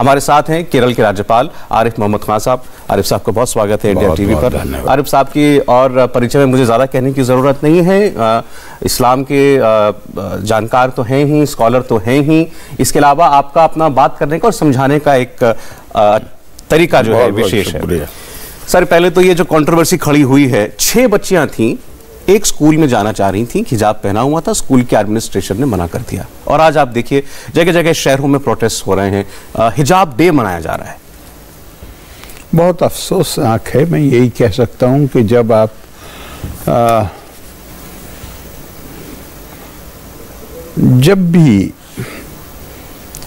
हमारे साथ हैं केरल के राज्यपाल आरिफ मोहम्मद खान साहब। आरिफ साहब का बहुत स्वागत है इंडिया टीवी पर। आरिफ साहब की और परिचय में मुझे ज़्यादा कहने की ज़रूरत नहीं है। इस्लाम के जानकार तो हैं ही, स्कॉलर तो हैं ही, इसके अलावा आपका अपना बात करने का और समझाने का एक तरीका जो है विशेष है। सर, पहले तो ये जो कंट्रोवर्सी खड़ी हुई है, 6 बच्चियां थीं, एक स्कूल में जाना चाह रही थी, हिजाब पहना हुआ था, स्कूल के एडमिनिस्ट्रेशन ने मना कर दिया और आज आप देखिए जगह जगह शहरों में प्रोटेस्ट हो रहे हैं, हिजाब डे मनाया जा रहा है। बहुत अफसोसनाक है। मैं यही कह सकता हूं कि जब आप जब भी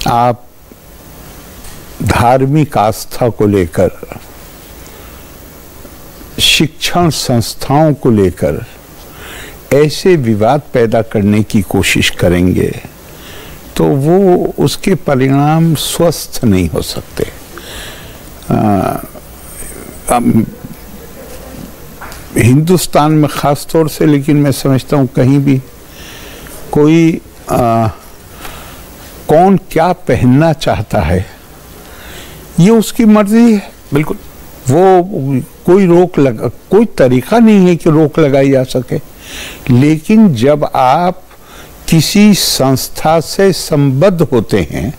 आप धार्मिक आस्था को लेकर, शिक्षण संस्थाओं को लेकर ऐसे विवाद पैदा करने की कोशिश करेंगे तो वो उसके परिणाम स्वस्थ नहीं हो सकते। हिंदुस्तान में खास तौर से, लेकिन मैं समझता हूँ कहीं भी कोई कौन क्या पहनना चाहता है ये उसकी मर्जी है। बिल्कुल, वो कोई तरीका नहीं है कि रोक लगाई जा सके। लेकिन जब आप किसी संस्था से संबद्ध होते हैं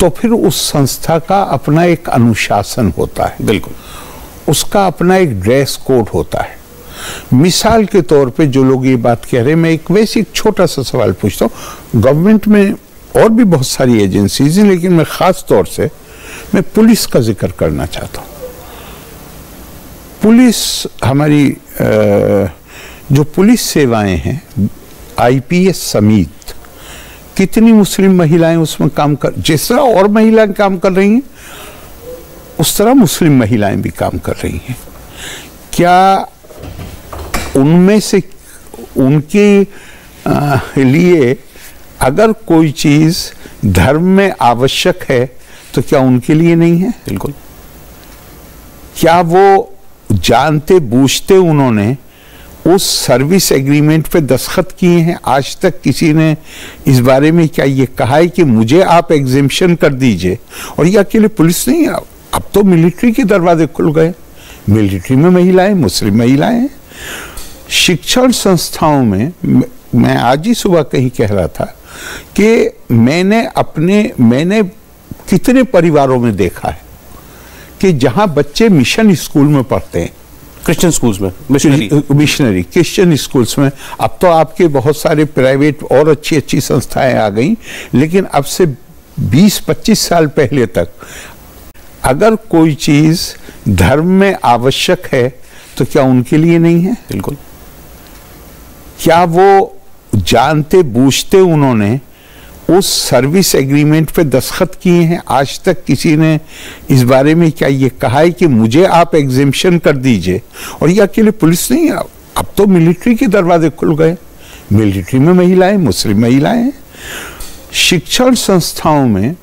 तो फिर उस संस्था का अपना एक अनुशासन होता है। बिल्कुल, उसका अपना एक ड्रेस कोड होता है। मिसाल के तौर पे जो लोग ये बात कह रहे हैं, मैं एक वैसे छोटा सा सवाल पूछता हूँ। गवर्नमेंट में और भी बहुत सारी एजेंसीज हैं, लेकिन मैं खास तौर से मैं पुलिस का जिक्र करना चाहता हूँ। पुलिस हमारी जो पुलिस सेवाएं हैं, आईपीएस समेत कितनी मुस्लिम महिलाएं उसमें काम कर, जिस तरह और महिलाएं काम कर रही हैं उस तरह मुस्लिम महिलाएं भी काम कर रही हैं। क्या उनमें से उनके लिए अगर कोई चीज धर्म में आवश्यक है तो क्या उनके लिए नहीं है? बिल्कुल। क्या वो जानते बूझते उन्होंने उस सर्विस एग्रीमेंट पे दस्तखत किए हैं? आज तक किसी ने इस बारे में क्या ये कहा है कि मुझे आप एग्जेम्पशन कर दीजिए? और ये अकेले पुलिस नहीं, अब तो मिलिट्री के दरवाजे खुल गए। मिलिट्री में महिलाएं, मुस्लिम महिलाएं। शिक्षण संस्थाओं में मैं आज ही सुबह कहीं कह रहा था कि मैंने कितने परिवारों में देखा है कि जहां बच्चे मिशन स्कूल में पढ़ते हैं, क्रिश्चियन स्कूल्स में, मिशनरी क्रिश्चियन स्कूल्स में। अब तो आपके बहुत सारे प्राइवेट और अच्छी अच्छी संस्थाएं आ गई, लेकिन अब से 20-25 साल पहले तक अगर कोई चीज धर्म में आवश्यक है तो क्या उनके लिए नहीं है? बिल्कुल। क्या वो जानते बूझते उन्होंने उस सर्विस एग्रीमेंट पे दस्तखत किए हैं? आज तक किसी ने इस बारे में क्या ये कहा है कि मुझे आप एग्जेम्पशन कर दीजिए? और ये अकेले पुलिस नहीं, अब तो मिलिट्री के दरवाजे खुल गए। मिलिट्री में महिलाएं, मुस्लिम महिलाएं। शिक्षण संस्थाओं में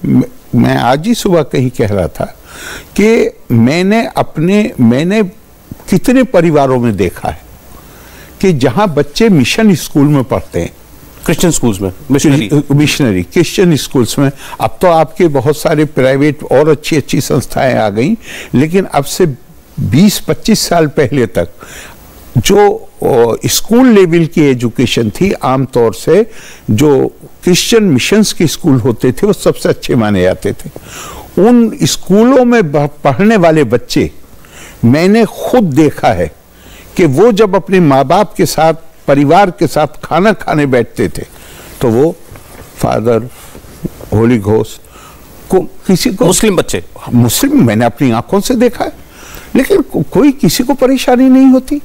मैं आज ही सुबह कहीं कह रहा था कि मैंने कितने परिवारों में देखा है कि जहां बच्चे मिशन स्कूल में पढ़ते हैं, क्रिश्चियन स्कूल्स में, मिशनरी क्रिश्चियन स्कूल्स में। अब तो आपके बहुत सारे प्राइवेट और अच्छी अच्छी संस्थाएं आ गई, लेकिन अब से 20-25 साल पहले तक जो स्कूल लेवल की एजुकेशन थी, आमतौर से जो क्रिश्चियन मिशंस के स्कूल होते थे वो सबसे अच्छे माने जाते थे। उन स्कूलों में पढ़ने वाले बच्चे, मैंने खुद देखा है कि वो जब अपने माँ बाप के साथ, परिवार के साथ खाना खाने बैठते थे तो वो फादर, होली घोस्ट को, किसी को, मुस्लिम बच्चे, मुस्लिम, मैंने अपनी आंखों से देखा है, लेकिन कोई किसी को परेशानी नहीं होती।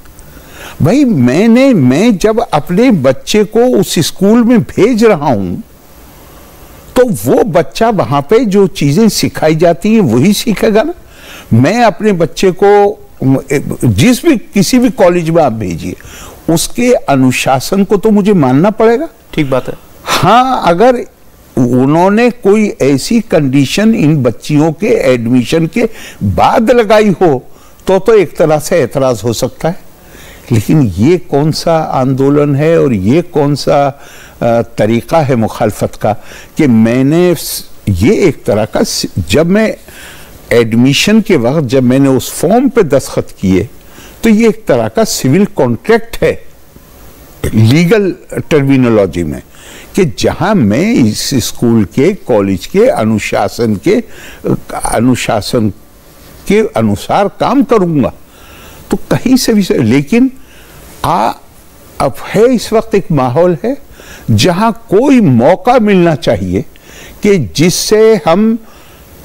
भाई मैं जब अपने बच्चे को उस स्कूल में भेज रहा हूं तो वो बच्चा वहां पे जो चीजें सिखाई जाती हैं वही सीखेगा ना। मैं अपने बच्चे को किसी भी कॉलेज में आप भेजिए, उसके अनुशासन को तो मुझे मानना पड़ेगा। ठीक बात है। हाँ, अगर उन्होंने कोई ऐसी कंडीशन इन बच्चियों के एडमिशन के बाद लगाई हो तो एक तरह से एतराज हो सकता है, लेकिन ये कौन सा आंदोलन है और ये कौन सा तरीका है मुखालफत का कि मैंने ये एक तरह का, जब मैं एडमिशन के वक्त जब मैंने उस फॉर्म पे दस्तखत किए तो ये एक तरह का सिविल कॉन्ट्रैक्ट है लीगल टर्मिनोलॉजी में, कि जहां मैं इस स्कूल के कॉलेज के अनुशासन के अनुसार काम करूंगा। तो कहीं से भी लेकिन अब है इस वक्त एक माहौल है जहां कोई मौका मिलना चाहिए कि जिससे हम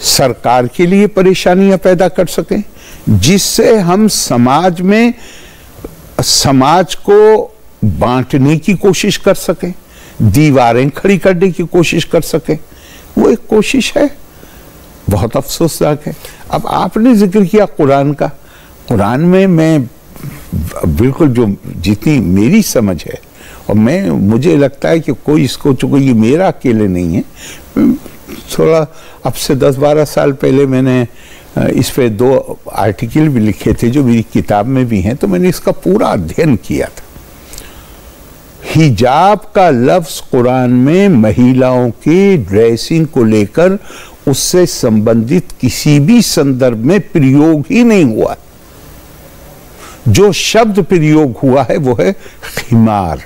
सरकार के लिए परेशानियां पैदा कर सकें, जिससे हम समाज को बांटने की कोशिश कर सकें, दीवारें खड़ी करने की कोशिश कर सकें। वो एक कोशिश है, बहुत अफसोसनाक है। अब आपने जिक्र किया कुरान का, कुरान में मैं बिल्कुल जो जितनी मेरी समझ है, और मुझे लगता है कि कोई इसको, चूंकि ये मेरा अकेले नहीं है, थोड़ा अब से 10-12 साल पहले मैंने इस पे 2 आर्टिकल भी लिखे थे जो मेरी किताब में भी हैं, तो मैंने इसका पूरा अध्ययन किया था। हिजाब का लफ्ज कुरान में महिलाओं की ड्रेसिंग को लेकर उससे संबंधित किसी भी संदर्भ में प्रयोग ही नहीं हुआ। जो शब्द प्रयोग हुआ है वो है खिमार।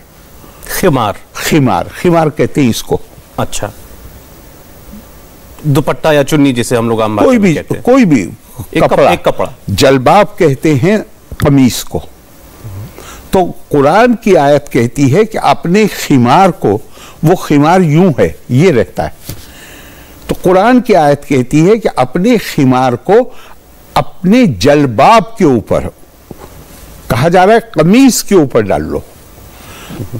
खिमार कहते हैं इसको। अच्छा, दुपट्टा या चुन्नी जिसे हम लोग आम कोई भी कपड़ा, जलबाब कहते हैं कमीज को। तो कुरान की आयत कहती है कि अपने खिमार को, वो खिमार यूं है, ये रहता है, तो कुरान की आयत कहती है कि अपने खिमार को अपने जलबाब के ऊपर, कहा जा रहा है कमीज के ऊपर डाल लो।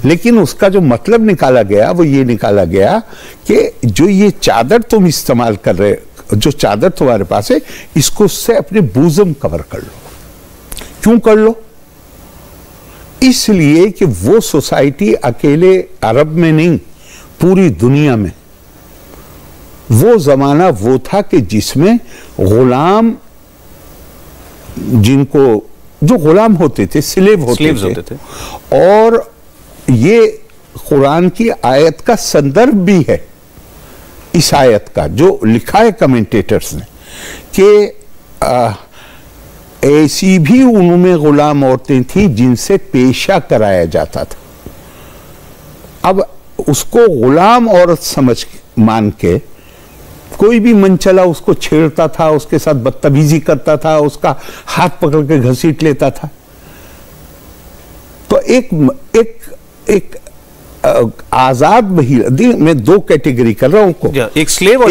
लेकिन उसका जो मतलब निकाला गया वो ये निकाला गया कि जो ये चादर तुम इस्तेमाल कर रहे, जो चादर तुम्हारे पास है, इसको उससे अपने बूज़म कवर कर लो। क्यों कर लो? इसलिए कि वो सोसाइटी अकेले अरब में नहीं, पूरी दुनिया में वो जमाना वो था कि जिसमें गुलाम, जो गुलाम होते थे, स्लेव होते थे। और ये कुरान की आयत का संदर्भ भी है, इस आयत का जो लिखा है कमेंटेटर्स ने, कि ऐसी भी उनमें गुलाम औरतें थी जिनसे पेशा कराया जाता था। अब उसको गुलाम औरत मान के कोई भी मनचला उसको छेड़ता था, उसके साथ बदतमीजी करता था, उसका हाथ पकड़ के घसीट लेता था। तो एक आजाद महिला, मैं 2 कैटेगरी कर रहा हूं, एक स्लेव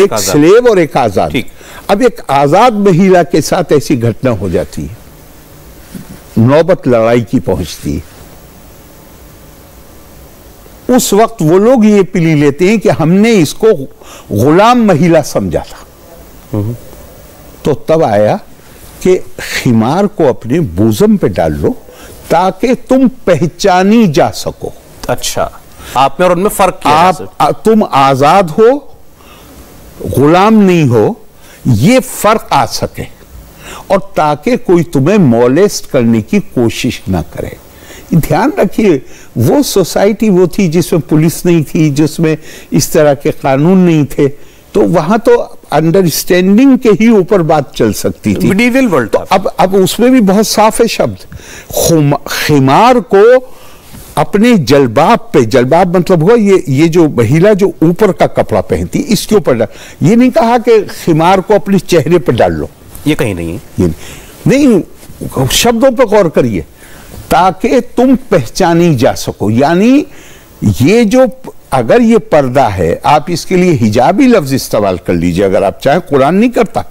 और एक आजाद। अब एक आजाद महिला के साथ ऐसी घटना हो जाती है, नौबत लड़ाई की पहुंचती है, उस वक्त वो लोग ये पिली लेते हैं कि हमने इसको गुलाम महिला समझा था। तो तब आया कि खिमार को अपने बूज़म पे डाल लो ताकि तुम पहचानी जा सको। अच्छा, आप में और उनमें फर्क क्या? तुम आजाद हो, गुलाम नहीं हो, ये फर्क आ सके, और ताकि कोई तुम्हें मोलेस्ट करने की कोशिश ना करे। ध्यान रखिए, वो सोसाइटी वो थी जिसमें पुलिस नहीं थी, जिसमें इस तरह के कानून नहीं थे, तो वहां तो अंडरस्टैंडिंग के ही ऊपर बात चल सकती थी। Medieval world. तो अब उसमें भी बहुत साफ है शब्द, खिमार को अपने जलबाब पे, जलबाब मतलब हुआ ये जो महिला जो ऊपर का कपड़ा पहनती, इसके ऊपर डाल। ये नहीं कहा कि खिमार को अपने चेहरे पर डाल लो, ये कहीं नहीं है, ये नहीं, शब्दों पर गौर करिए, ताकि तुम पहचानी जा सको। यानी ये जो, अगर ये पर्दा है, आप इसके लिए हिजाबी लफ्ज इस्तेमाल कर लीजिए अगर आप चाहें, कुरान नहीं करता।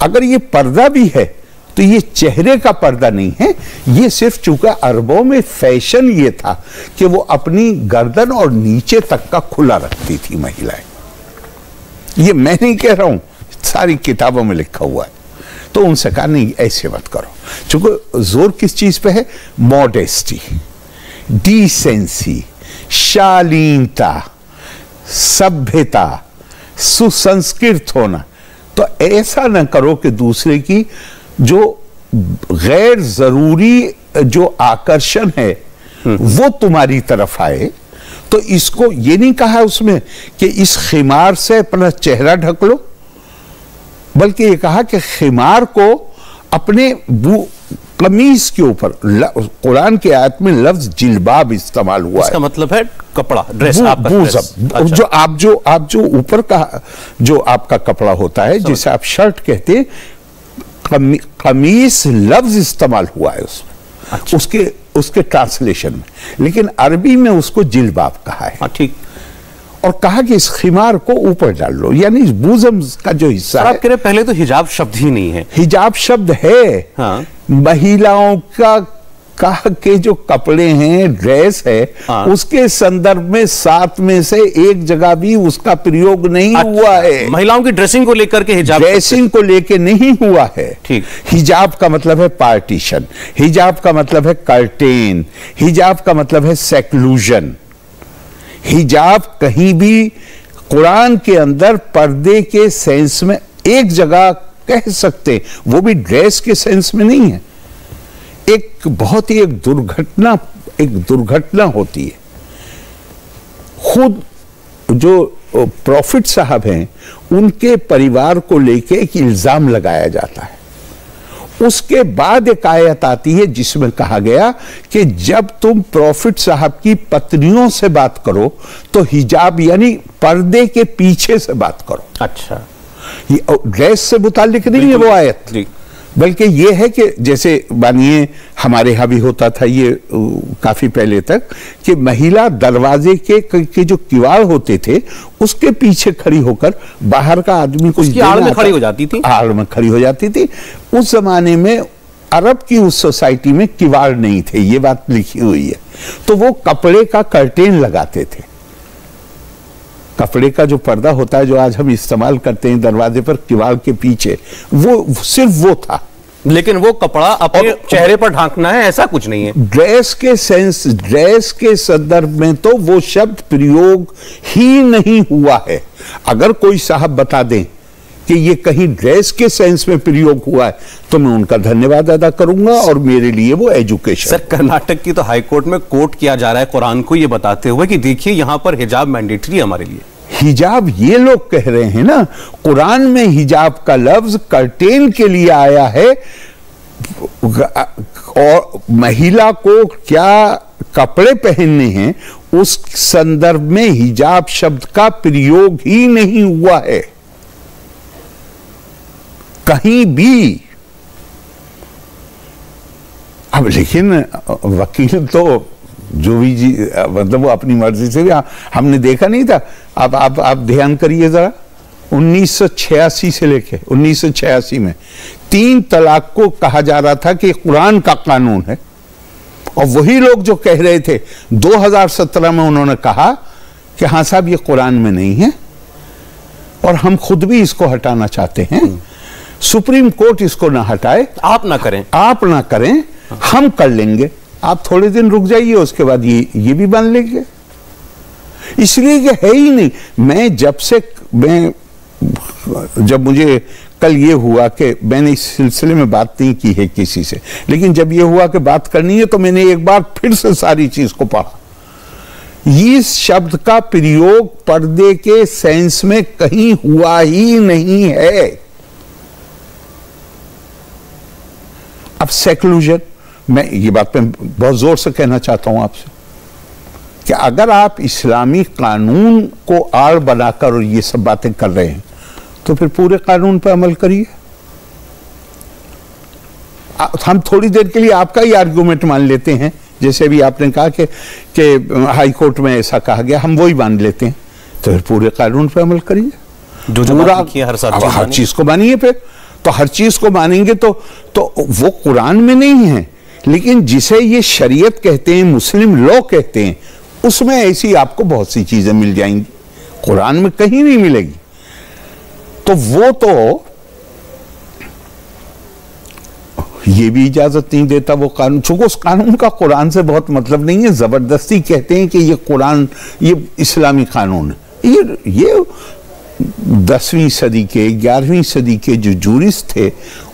अगर ये पर्दा भी है तो ये चेहरे का पर्दा नहीं है, ये सिर्फ चूंकि अरबों में फैशन ये था कि वो अपनी गर्दन और नीचे तक का खुला रखती थी महिलाएं। ये मैं नहीं कह रहा हूं, सारी किताबों में लिखा हुआ है। तो उनसे कहा नहीं, ऐसे मत करो। चूंकि जोर किस चीज पे है? मॉडेस्टी, डिसेंसी, शालीनता, सभ्यता, सुसंस्कृत होना। तो ऐसा ना करो कि दूसरे की जो गैर जरूरी जो आकर्षण है वो तुम्हारी तरफ आए, तो इसको ये नहीं कहा उसमें कि इस खिमार से अपना चेहरा ढक लो, बल्कि ये कहा कि खिमार को अपने कमीज के ऊपर, कुरान के आयत में लफ्ज जिल्बाब इस्तेमाल हुआ है। इसका मतलब है कपड़ा, ड्रेस, आपका ड्रेस। अच्छा। आप जो ऊपर का जो आपका कपड़ा होता है, जिसे आप शर्ट कहते हैं, कमीज लफ्ज इस्तेमाल हुआ है उसमें। अच्छा। उसके ट्रांसलेशन में, लेकिन अरबी में उसको जिल्बाब कहा है। ठीक। और कहा कि इस खिमार को ऊपर डाल लो, यानी इस बूज़म का जो हिस्सा है। आप कह रहे पहले तो हिजाब शब्द ही नहीं है। हिजाब शब्द है। हाँ। महिलाओं का के जो कपड़े हैं, ड्रेस है, हाँ। उसके संदर्भ में 7 में से एक जगह भी उसका प्रयोग नहीं हुआ है। महिलाओं की ड्रेसिंग को लेकर के हिजाब, ड्रेसिंग को लेकर नहीं हुआ है। ठीक। हिजाब का मतलब है पार्टीशन, हिजाब का मतलब है कर्टेन, हिजाब का मतलब है सेक्लूजन। हिजाब कहीं भी कुरान के अंदर पर्दे के सेंस में एक जगह कह सकते, वो भी ड्रेस के सेंस में नहीं है। एक बहुत ही एक दुर्घटना होती है। खुद जो प्रॉफिट साहब हैं, उनके परिवार को लेके एक इल्जाम लगाया जाता है। उसके बाद एक आयत आती है जिसमें कहा गया कि जब तुम प्रॉफिट साहब की पत्नियों से बात करो तो हिजाब यानी पर्दे के पीछे से बात करो। अच्छा। ये ड्रेस से मुताल्लिक नहीं है वो आयत, बल्कि ये है कि जैसे मानिए हमारे यहाँ भी होता था ये काफी पहले तक कि महिला दरवाजे के जो किवाड़ होते थे उसके पीछे खड़ी होकर बाहर का आदमी को आड़ में खड़ी हो जाती थी। आड़ में खड़ी हो जाती थी। उस जमाने में अरब की उस सोसाइटी में किवाड़ नहीं थे, ये बात लिखी हुई है। तो वो कपड़े का कर्टेन लगाते थे। कपड़े का जो पर्दा होता है जो आज हम इस्तेमाल करते हैं दरवाजे पर किवाड़ के पीछे, वो सिर्फ वो था। लेकिन वो कपड़ा अपने चेहरे पर ढांकना है, ऐसा कुछ नहीं है। ड्रेस के सेंस, ड्रेस के संदर्भ में तो वो शब्द प्रयोग ही नहीं हुआ है। अगर कोई साहब बता दें कि ये कहीं ड्रेस के सेंस में प्रयोग हुआ है तो मैं उनका धन्यवाद अदा करूंगा और मेरे लिए वो एजुकेशन। सर, कर्नाटक की तो हाईकोर्ट में कोर्ट किया जा रहा है कुरान को ये बताते हुए कि देखिए यहां पर हिजाब मैंडेटरी है हमारे लिए। हिजाब ये लोग कह रहे हैं ना, कुरान में हिजाब का लफ्ज कर्टेन के लिए आया है और महिला को क्या कपड़े पहनने हैं उस संदर्भ में हिजाब शब्द का प्रयोग ही नहीं हुआ है कहीं भी। अब लेकिन वकील तो जो भी जी मतलब वो अपनी मर्जी से भी, हमने देखा नहीं था। अब आप ध्यान करिए जरा, 1986 से लेके 1986 में 3 तलाक को कहा जा रहा था कि कुरान का कानून है, और वही लोग जो कह रहे थे 2017 में उन्होंने कहा कि हाँ साहब ये कुरान में नहीं है और हम खुद भी इसको हटाना चाहते हैं। सुप्रीम कोर्ट इसको ना हटाए, आप ना करें, हम कर लेंगे, आप थोड़े दिन रुक जाइए, उसके बाद ये भी मान लेंगे। इसलिए कि है ही नहीं। जब मुझे कल ये हुआ कि मैंने इस सिलसिले में बात नहीं की है किसी से, लेकिन जब ये हुआ कि बात करनी है तो मैंने एक बार फिर से सारी चीज को पढ़ा। इस शब्द का प्रयोग पर्दे के सेंस में कहीं हुआ ही नहीं है। अब सेक्लूजन, मैं ये बात मैं बहुत जोर से कहना चाहता हूं आपसे कि अगर आप इस्लामी कानून को आड़ बनाकर और ये सब बातें कर रहे हैं तो फिर पूरे कानून पर अमल करिए। हम थोड़ी देर के लिए आपका ही आर्गुमेंट मान लेते हैं, जैसे भी आपने कहा कि हाई कोर्ट में ऐसा कहा गया, हम वही मान लेते हैं, तो फिर पूरे कानून पर अमल करिए। हर चीज को मानिए। फिर तो हर चीज को मानेंगे तो वो कुरान में नहीं है, लेकिन जिसे ये शरीयत कहते हैं, मुस्लिम लॉ कहते हैं, उसमें ऐसी आपको बहुत सी चीजें मिल जाएंगी, कुरान में कहीं नहीं मिलेगी। तो वो तो ये भी इजाजत नहीं देता वो कानून, चूंकि उस कानून का कुरान से बहुत मतलब नहीं है। जबरदस्ती कहते हैं कि ये कुरान, ये इस्लामी कानून है। ये 10वीं सदी के 11वीं सदी के जो जूरिस्ट थे,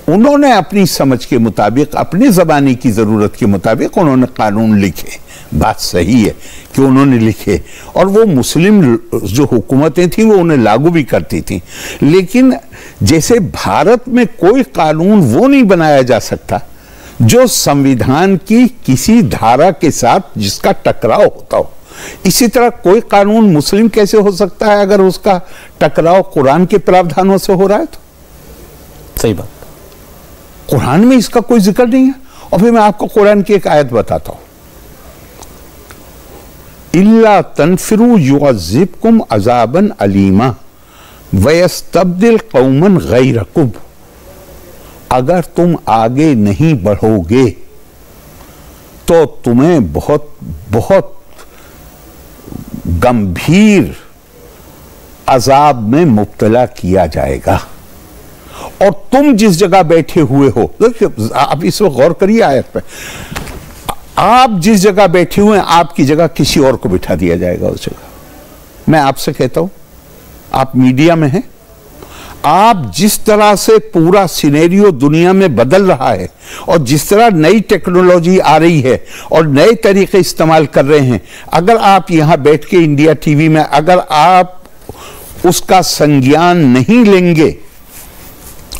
उन्होंने अपनी समझ के मुताबिक, अपने ज़माने की ज़रूरत के मुताबिक उन्होंने कानून लिखे। बात सही है कि उन्होंने लिखे, और वो मुस्लिम जो हुकूमतें थी वो उन्हें लागू भी करती थी। लेकिन जैसे भारत में कोई कानून वो नहीं बनाया जा सकता जो संविधान की किसी धारा के साथ जिसका टकराव होता हो, इसी तरह कोई कानून मुस्लिम कैसे हो सकता है अगर उसका टकराव कुरान के प्रावधानों से हो रहा है? तो सही बात, कुरान में इसका कोई जिक्र नहीं है। और फिर मैं आपको कुरान की एक आयत बताता हूं, इल्ला तनफिरू युअज़िबकुम अज़ाबन अलीमा वयस्तब्दिल कौमन गैरकुम, अगर तुम आगे नहीं बढ़ोगे तो तुम्हें बहुत बहुत गंभीर अजाब में मुब्तला किया जाएगा। और तुम जिस जगह बैठे हुए हो, देखिए आप इस वक्त गौर करिए आयत पे, आप जिस जगह बैठे हुए हैं आपकी जगह किसी और को बिठा दिया जाएगा उस जगह। मैं आपसे कहता हूं, आप मीडिया में हैं, आप जिस तरह से पूरा सिनेरियो दुनिया में बदल रहा है और जिस तरह नई टेक्नोलॉजी आ रही है और नए तरीके इस्तेमाल कर रहे हैं, अगर आप यहां बैठ के इंडिया टीवी में अगर आप उसका संज्ञान नहीं लेंगे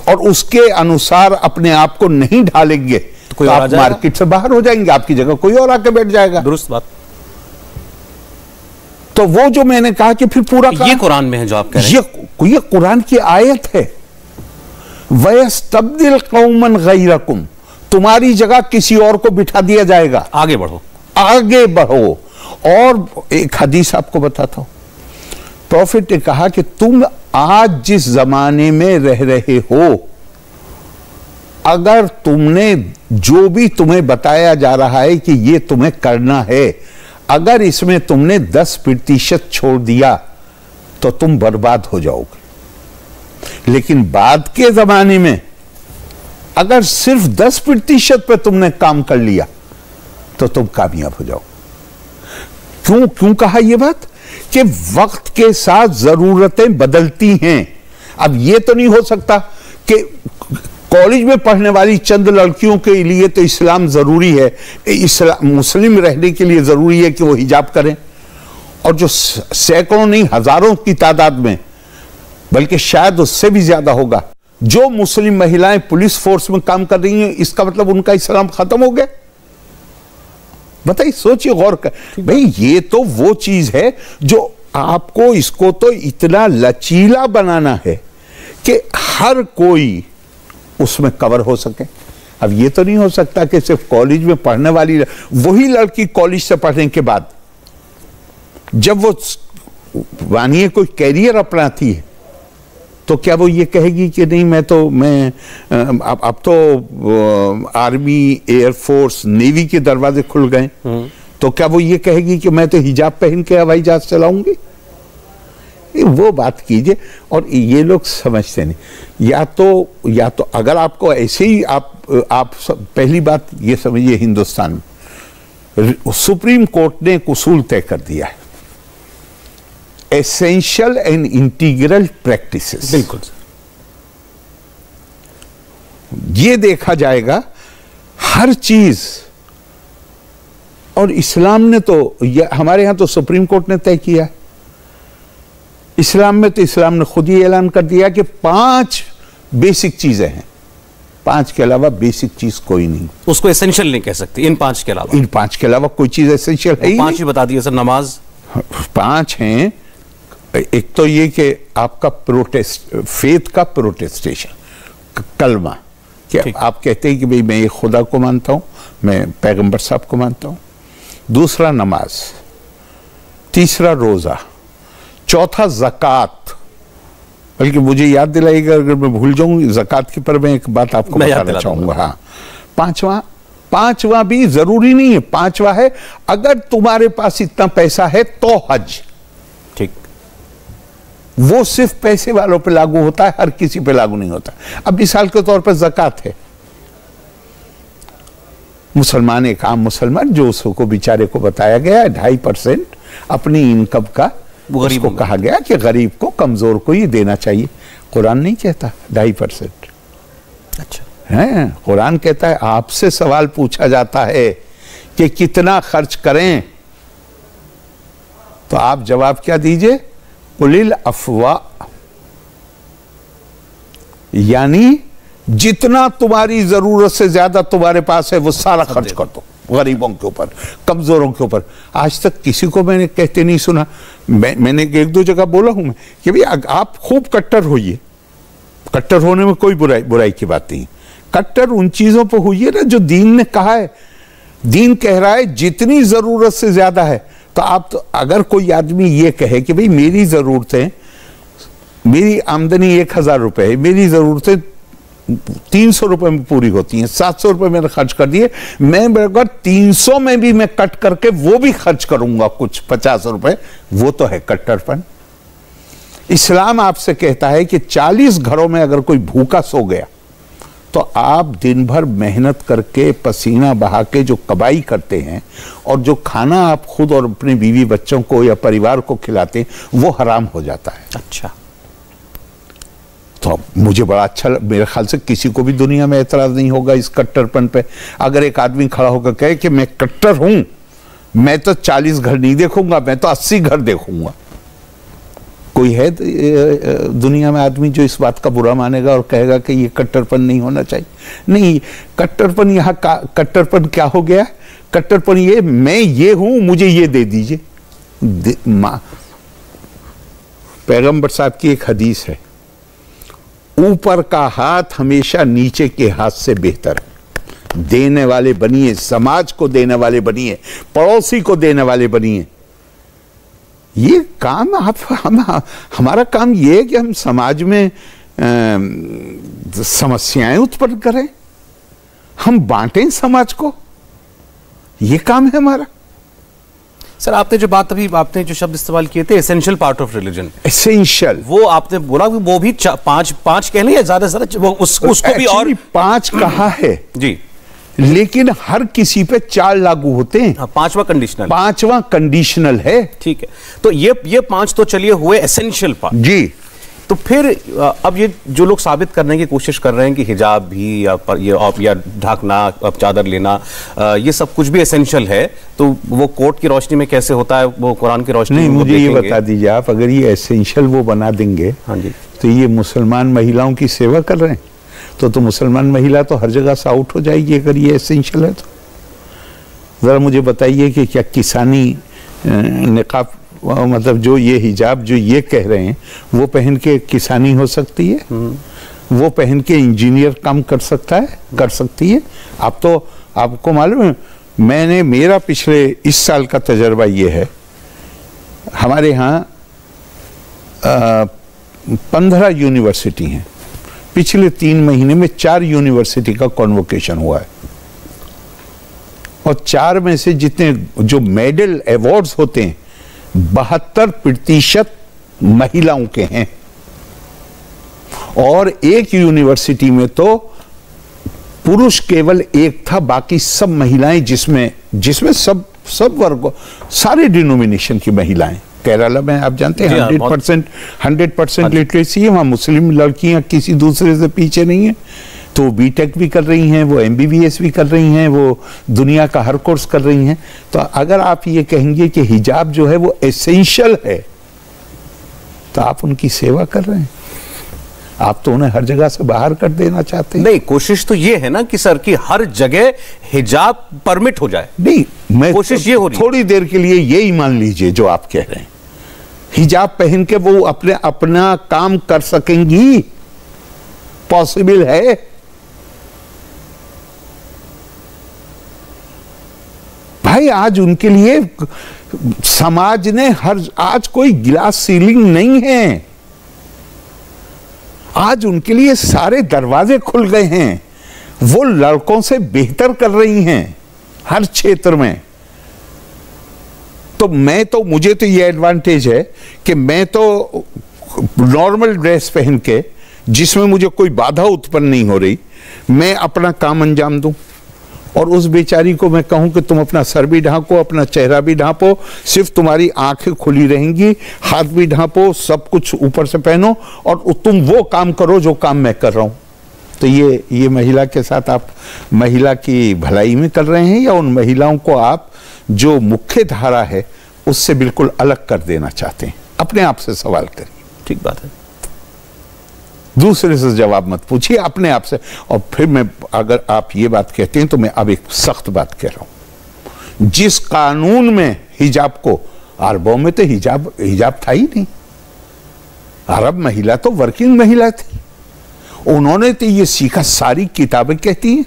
और उसके अनुसार अपने आप को नहीं ढालेंगे तो आप मार्केट से बाहर हो जाएंगे, आपकी जगह कोई और आके बैठ जाएगा। दुरुस्त बात। तो वो जो मैंने कहा कि फिर पूरा ये कुरान में है जो आप कह रहे हैं, ये कुरान की आयत है, वयस्तब्दिल कौमन गैरकुम, तुम्हारी जगह किसी और को बिठा दिया जाएगा, आगे बढ़ो, आगे बढ़ो। और एक हदीस आपको बताता हूं, प्रॉफिट ने कहा कि तुम आज जिस जमाने में रह रहे हो, अगर तुमने जो भी तुम्हें बताया जा रहा है कि ये तुम्हें करना है, अगर इसमें तुमने 10% छोड़ दिया तो तुम बर्बाद हो जाओगे। लेकिन बाद के जमाने में अगर सिर्फ 10% पे तुमने काम कर लिया तो तुम कामयाब हो जाओ। क्यों कहा यह बात? कि वक्त के साथ जरूरतें बदलती हैं। अब यह तो नहीं हो सकता कि कॉलेज में पढ़ने वाली चंद लड़कियों के लिए तो इस्लाम जरूरी है, इस्लाम मुस्लिम रहने के लिए जरूरी है कि वो हिजाब करें, और जो सैकड़ों नहीं हजारों की तादाद में, बल्कि शायद उससे भी ज्यादा होगा, जो मुस्लिम महिलाएं पुलिस फोर्स में काम कर रही हैं, इसका मतलब उनका इस्लाम खत्म हो गया? बताइए, सोचिए, गौर कर भाई। ये तो वो चीज है जो आपको इसको तो इतना लचीला बनाना है कि हर कोई उसमें कवर हो सके। अब ये तो नहीं हो सकता कि सिर्फ कॉलेज में पढ़ने वाली वही लड़की कॉलेज से पढ़ने के बाद जब वो मानिए कोई कैरियर अपनाती है तो क्या वो ये कहेगी कि नहीं मैं अब तो आर्मी, एयरफोर्स, नेवी के दरवाजे खुल गए, तो क्या वो ये कहेगी कि मैं तो हिजाब पहन के हवाई जहाज चलाऊंगी? वो बात कीजिए। और ये लोग समझते नहीं। या तो अगर आपको ऐसे ही आप पहली बात ये समझिए, हिंदुस्तान में सुप्रीम कोर्ट ने एक उसूल तय कर दिया है, एसेंशियल एंड इंटीग्रल प्रैक्टिसेस। बिल्कुल, ये देखा जाएगा हर चीज। और इस्लाम ने तो हमारे यहां तो सुप्रीम कोर्ट ने तय किया है। इस्लाम में तो इस्लाम ने खुद ही ऐलान कर दिया कि 5 बेसिक चीजें हैं, 5 के अलावा बेसिक चीज कोई नहीं। उसको एसेंशियल नहीं कह सकते इन 5 के अलावा। इन 5 के अलावा कोई चीज एसेंशियल है ही 5 ही बता दिए सर। नमाज 5 हैं। एक तो ये कि आपका फेथ का प्रोटेस्टेशन, कलमा, कि आप कहते हैं कि भाई मैं ये खुदा को मानता हूं, मैं पैगंबर साहब को मानता हूं। दूसरा नमाज, तीसरा रोजा, चौथा ज़कात। बल्कि मुझे याद दिलाइएगा अगर मैं भूल जाऊं ज़कात के पर मैं एक बात आपको बताना चाहूंगा। हाँ, पांचवा भी जरूरी नहीं है, पांचवा है अगर तुम्हारे पास इतना पैसा है तो हज। ठीक, वो सिर्फ पैसे वालों पे लागू होता है, हर किसी पे लागू नहीं होता। अब मिसाल के तौर पर ज़कात है, मुसलमान, एक आम मुसलमान जो उसको बेचारे को बताया गया है 2.5% अपनी इनकम का, उसको कहा गया कि गरीब को, कमजोर को ये देना चाहिए। कुरान नहीं कहता 2.5%। अच्छा है, कुरान कहता है आपसे सवाल पूछा जाता है कि कितना खर्च करें, तो आप जवाब क्या दीजिए? कुलिल अफवाह, यानी जितना तुम्हारी जरूरत से ज्यादा तुम्हारे पास है वो सारा खर्च कर दो गरीबों के ऊपर, कमजोरों के ऊपर। आज तक किसी को मैंने कहते नहीं सुना। मैंने एक दो जगह बोला हूं मैं कि भाई आप खूब कट्टर होइए, कट्टर होने में कोई बुराई की बात नहीं। कट्टर उन चीजों पर होइए ना जो दीन ने कहा है। दीन कह रहा है जितनी जरूरत से ज्यादा है। तो आप तो अगर कोई आदमी ये कहे कि भाई मेरी जरूरतें, मेरी आमदनी 1000 रुपए है, मेरी जरूरतें 300 रुपए में पूरी होती हैं, 700 रुपए मैंने खर्च कर दिए, मैं अगर 300 में भी मैं कट करके वो भी खर्च करूंगा कुछ 50 रुपए, वो तो है कट्टरपन। इस्लाम आपसे कहता है कि 40 घरों में अगर कोई भूखा सो गया तो आप दिन भर मेहनत करके पसीना बहा के जो कमाई करते हैं और जो खाना आप खुद और अपने बीवी बच्चों को या परिवार को खिलाते हैं वो हराम हो जाता है। अच्छा, तो मुझे बड़ा अच्छा, मेरे ख्याल से किसी को भी दुनिया में एतराज नहीं होगा इस कट्टरपन पे। अगर एक आदमी खड़ा होकर कहे कि मैं कट्टर हूं, मैं तो 40 घर नहीं देखूंगा, मैं तो 80 घर देखूंगा। कोई है दुनिया में आदमी जो इस बात का बुरा मानेगा और कहेगा कि ये कट्टरपन नहीं होना चाहिए? नहीं, कट्टरपन यहाँ कट्टरपन क्या हो गया? कट्टरपन ये मैं ये हूं, मुझे ये दे दीजिए। पैगंबर साहब की एक हदीस है, ऊपर का हाथ हमेशा नीचे के हाथ से बेहतर है। देने वाले बनिए, समाज को देने वाले बनिए, पड़ोसी को देने वाले बनिए। ये काम हमारा काम ये है कि हम समाज में समस्याएं उत्पन्न करें, हम बांटें समाज को, ये काम है हमारा। सर, आपने जो बात अभी आपने जो शब्द इस्तेमाल किए थे essential part of religion, essential, वो आपने बोला कि वो भी पांच कह लें या ज्यादा से ज्यादा उसको भी और 5 कहा है जी, लेकिन हर किसी पे 4 लागू होते हैं। हाँ, 5वां कंडीशनल, 5वां कंडीशनल है। ठीक है, तो ये 5 तो चलिए हुए एसेंशियल पार्ट जी। तो फिर अब ये जो लोग साबित करने की कोशिश कर रहे हैं कि हिजाब भी या ढाकना, चादर लेना, ये सब कुछ भी एसेंशियल है, तो वो कोर्ट की रोशनी में कैसे होता है, वो कुरान की रोशनी में? मुझे ये बता दीजिए आप, अगर ये एसेंशियल वो बना देंगे, हाँ जी, तो ये मुसलमान महिलाओं की सेवा कर रहे हैं, तो मुसलमान महिला तो हर जगह से आउट हो जाएगी अगर ये एसेंशियल है। तो जरा मुझे बताइए कि क्या किसानी निकाब, मतलब जो ये हिजाब जो ये कह रहे हैं, वो पहन के किसानी हो सकती है? वो पहन के इंजीनियर काम कर सकता है, कर सकती है? आप तो, आपको मालूम है, मेरा पिछले इस साल का तजर्बा ये है, हमारे यहाँ 15 यूनिवर्सिटी हैं, पिछले 3 महीने में 4 यूनिवर्सिटी का कॉन्वोकेशन हुआ है, और 4 में से जितने जो मेडल अवार्ड्स होते हैं 72% महिलाओं के हैं, और एक यूनिवर्सिटी में तो पुरुष केवल एक था, बाकी सब महिलाएं, जिसमें सब वर्ग, सारे डिनोमिनेशन की महिलाएं। केरला में आप जानते हैं 100% लिटरेसी है, वहां मुस्लिम लड़कियां किसी दूसरे से पीछे नहीं है, तो वो बीटेक भी कर रही हैं, वो MBBS भी कर रही हैं, वो दुनिया का हर कोर्स कर रही हैं। तो अगर आप ये कहेंगे कि हिजाब जो है वो एसेंशियल है, तो आप उनकी सेवा कर रहे हैं, आप तो उन्हें हर जगह से बाहर कर देना चाहते हैं। नहीं, कोशिश तो ये है ना कि सर की हर जगह हिजाब परमिट हो जाए। नहीं, मैं कोशिश ये हो रही है, थोड़ी देर के लिए यही मान लीजिए जो आप कह रहे हैं, हिजाब पहन के वो अपना काम कर सकेंगी, पॉसिबल है। भाई आज उनके लिए समाज ने आज कोई गिलास सीलिंग नहीं है, आज उनके लिए सारे दरवाजे खुल गए हैं, वो लड़कों से बेहतर कर रही हैं हर क्षेत्र में। तो मुझे तो ये एडवांटेज है कि मैं तो नॉर्मल ड्रेस पहन के, जिसमें मुझे कोई बाधा उत्पन्न नहीं हो रही, मैं अपना काम अंजाम दूं, और उस बेचारी को मैं कहूं कि तुम अपना सर भी ढांको, अपना चेहरा भी ढांपो, सिर्फ तुम्हारी आंखें खुली रहेंगी, हाथ भी ढांपो, सब कुछ ऊपर से पहनो, और तुम वो काम करो जो काम मैं कर रहा हूं। तो ये महिला के साथ आप महिला की भलाई में कर रहे हैं, या उन महिलाओं को आप जो मुख्य धारा है उससे बिल्कुल अलग कर देना चाहते हैं? अपने आप से सवाल करिए। ठीक बात है। दूसरे से जवाब मत पूछिए, अपने आप से। और फिर मैं, अगर आप ये बात कहते हैं तो मैं अब एक सख्त बात कह रहा हूं। जिस कानून में हिजाब को, अरबों में तो हिजाब था ही नहीं। अरब महिला तो वर्किंग महिला थी, उन्होंने तो ये सीखा। सारी किताबें कहती हैं,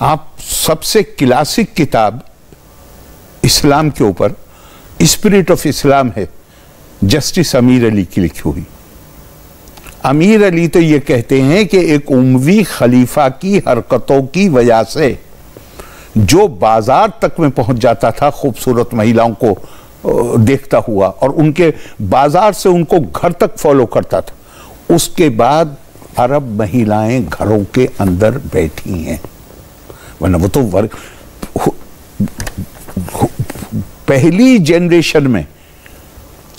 आप सबसे क्लासिक किताब इस्लाम के ऊपर स्पिरिट ऑफ इस्लाम है, जस्टिस अमीर अली की लिखी हुई। अमीर अली तो ये कहते हैं कि एक उमवी खलीफा की हरकतों की वजह से जो बाजार तक में पहुंच जाता था खूबसूरत महिलाओं को देखता हुआ, और उनके बाजार से उनको घर तक फॉलो करता था, उसके बाद अरब महिलाएं घरों के अंदर बैठी हैं। वरना वो तो पहली जनरेशन में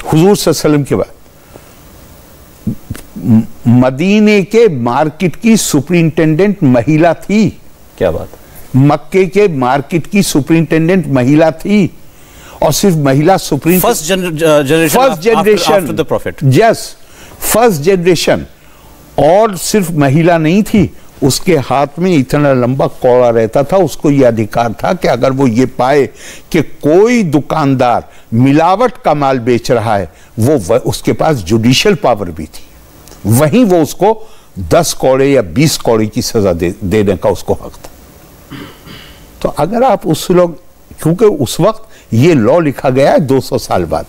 हुजूर सल्लल्लाहु अलैहि वसल्लम के बाद मदीने के मार्केट की सुपरिंटेंडेंट महिला थी। क्या बात। मक्के के मार्केट की सुपरिंटेंडेंट महिला थी, और सिर्फ महिला first generation after the profit. Yes, first generation. और सिर्फ महिला नहीं थी, उसके हाथ में इतना लंबा कौड़ा रहता था, उसको यह अधिकार था कि अगर वो ये पाए कि कोई दुकानदार मिलावट का माल बेच रहा है, वो उसके पास जुडिशियल पावर भी थी, वहीं वो उसको 10 कौड़े या 20 कौड़े की सजा देने का उसको हक था। तो अगर आप उस लोग, क्योंकि उस वक्त ये लॉ लिखा गया है 200 साल बाद,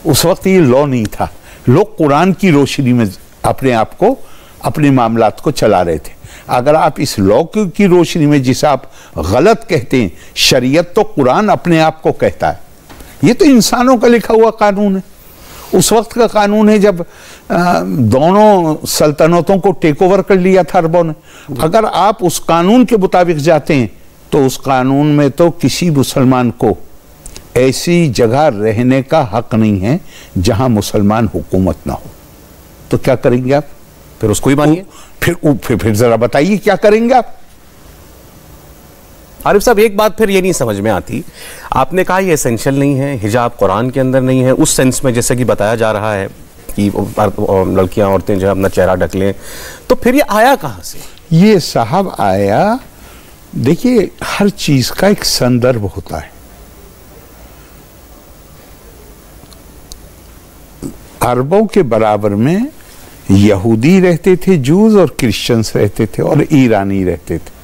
उस वक्त ये लॉ नहीं था। लोग कुरान की रोशनी में अपने आप को, अपने मामलात को चला रहे थे। अगर आप इस लॉ की रोशनी में, जिसे आप गलत कहते हैं, शरीयत तो कुरान अपने आप को कहता है, ये तो इंसानों का लिखा हुआ कानून है। उस वक्त का कानून है जब दोनों सल्तनतों को टेक ओवर कर लिया था अरबों ने। अगर आप उस कानून के मुताबिक जाते हैं तो उस कानून में तो किसी मुसलमान को ऐसी जगह रहने का हक नहीं है जहां मुसलमान हुकूमत ना हो। तो क्या करेंगे आप? फिर उसको ही मानिए। फिर जरा बताइए क्या करेंगे आप? आरिफ साहब, एक बात फिर ये नहीं समझ में आती, आपने कहा ये एसेंशियल नहीं है, हिजाब कुरान के अंदर नहीं है उस सेंस में जैसे कि बताया जा रहा है कि लड़कियां, औरतें जो है अपना चेहरा ढक लें, तो फिर ये आया कहां से? ये साहब आया, देखिए हर चीज का एक संदर्भ होता है। अरबों के बराबर में यहूदी रहते थे, जूस, और क्रिश्चियंस रहते थे, और ईरानी रहते थे।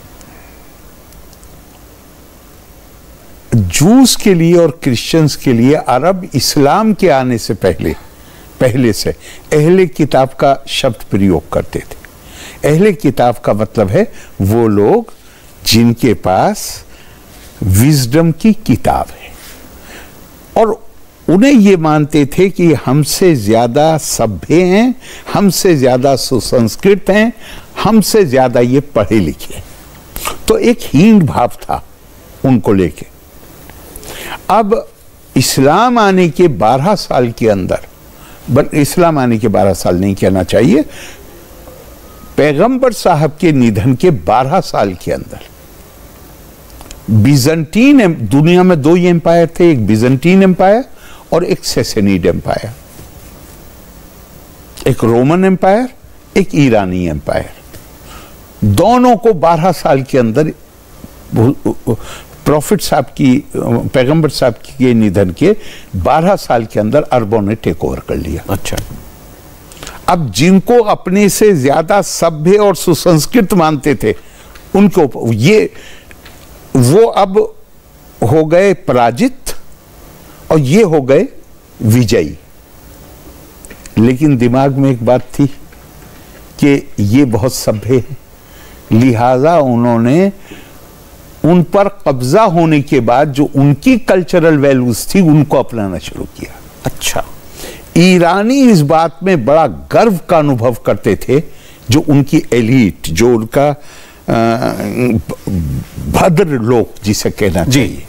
जूस के लिए और क्रिश्चियंस के लिए अरब इस्लाम के आने से पहले से अहले किताब का शब्द प्रयोग करते थे। अहले किताब का मतलब है वो लोग जिनके पास विजडम की किताब है, और उन्हें ये मानते थे कि हमसे ज्यादा सभ्य हैं, हमसे ज्यादा सुसंस्कृत हैं, हमसे ज्यादा ये पढ़े लिखे। तो एक हीन भाव था उनको लेके। अब इस्लाम आने के 12 साल के अंदर, इस्लाम आने के 12 साल नहीं कहना चाहिए, पैगंबर साहब के निधन के 12 साल के अंदर बिजंटीन, दुनिया में 2 ही एम्पायर थे, एक बिजंटीन एम्पायर और एक सैसेनिड एम्पायर, एक रोमन एम्पायर, एक ईरानी एम्पायर। दोनों को 12 साल के अंदर प्रॉफिट साहब की, पैगंबर साहब के निधन के 12 साल के अंदर अरबों ने टेक ओवर कर लिया। अच्छा, अब जिनको अपने से ज्यादा सभ्य और सुसंस्कृत मानते थे उनको वो अब हो गए पराजित और ये हो गए विजयी। लेकिन दिमाग में एक बात थी कि ये बहुत सभ्य है, लिहाजा उन्होंने उन पर कब्जा होने के बाद जो उनकी कल्चरल वैल्यूज थी उनको अपनाना शुरू किया। अच्छा, ईरानी इस बात में बड़ा गर्व का अनुभव करते थे, जो उनकी एलीट, जो उनका भद्र लोग जिसे कहना चाहिए,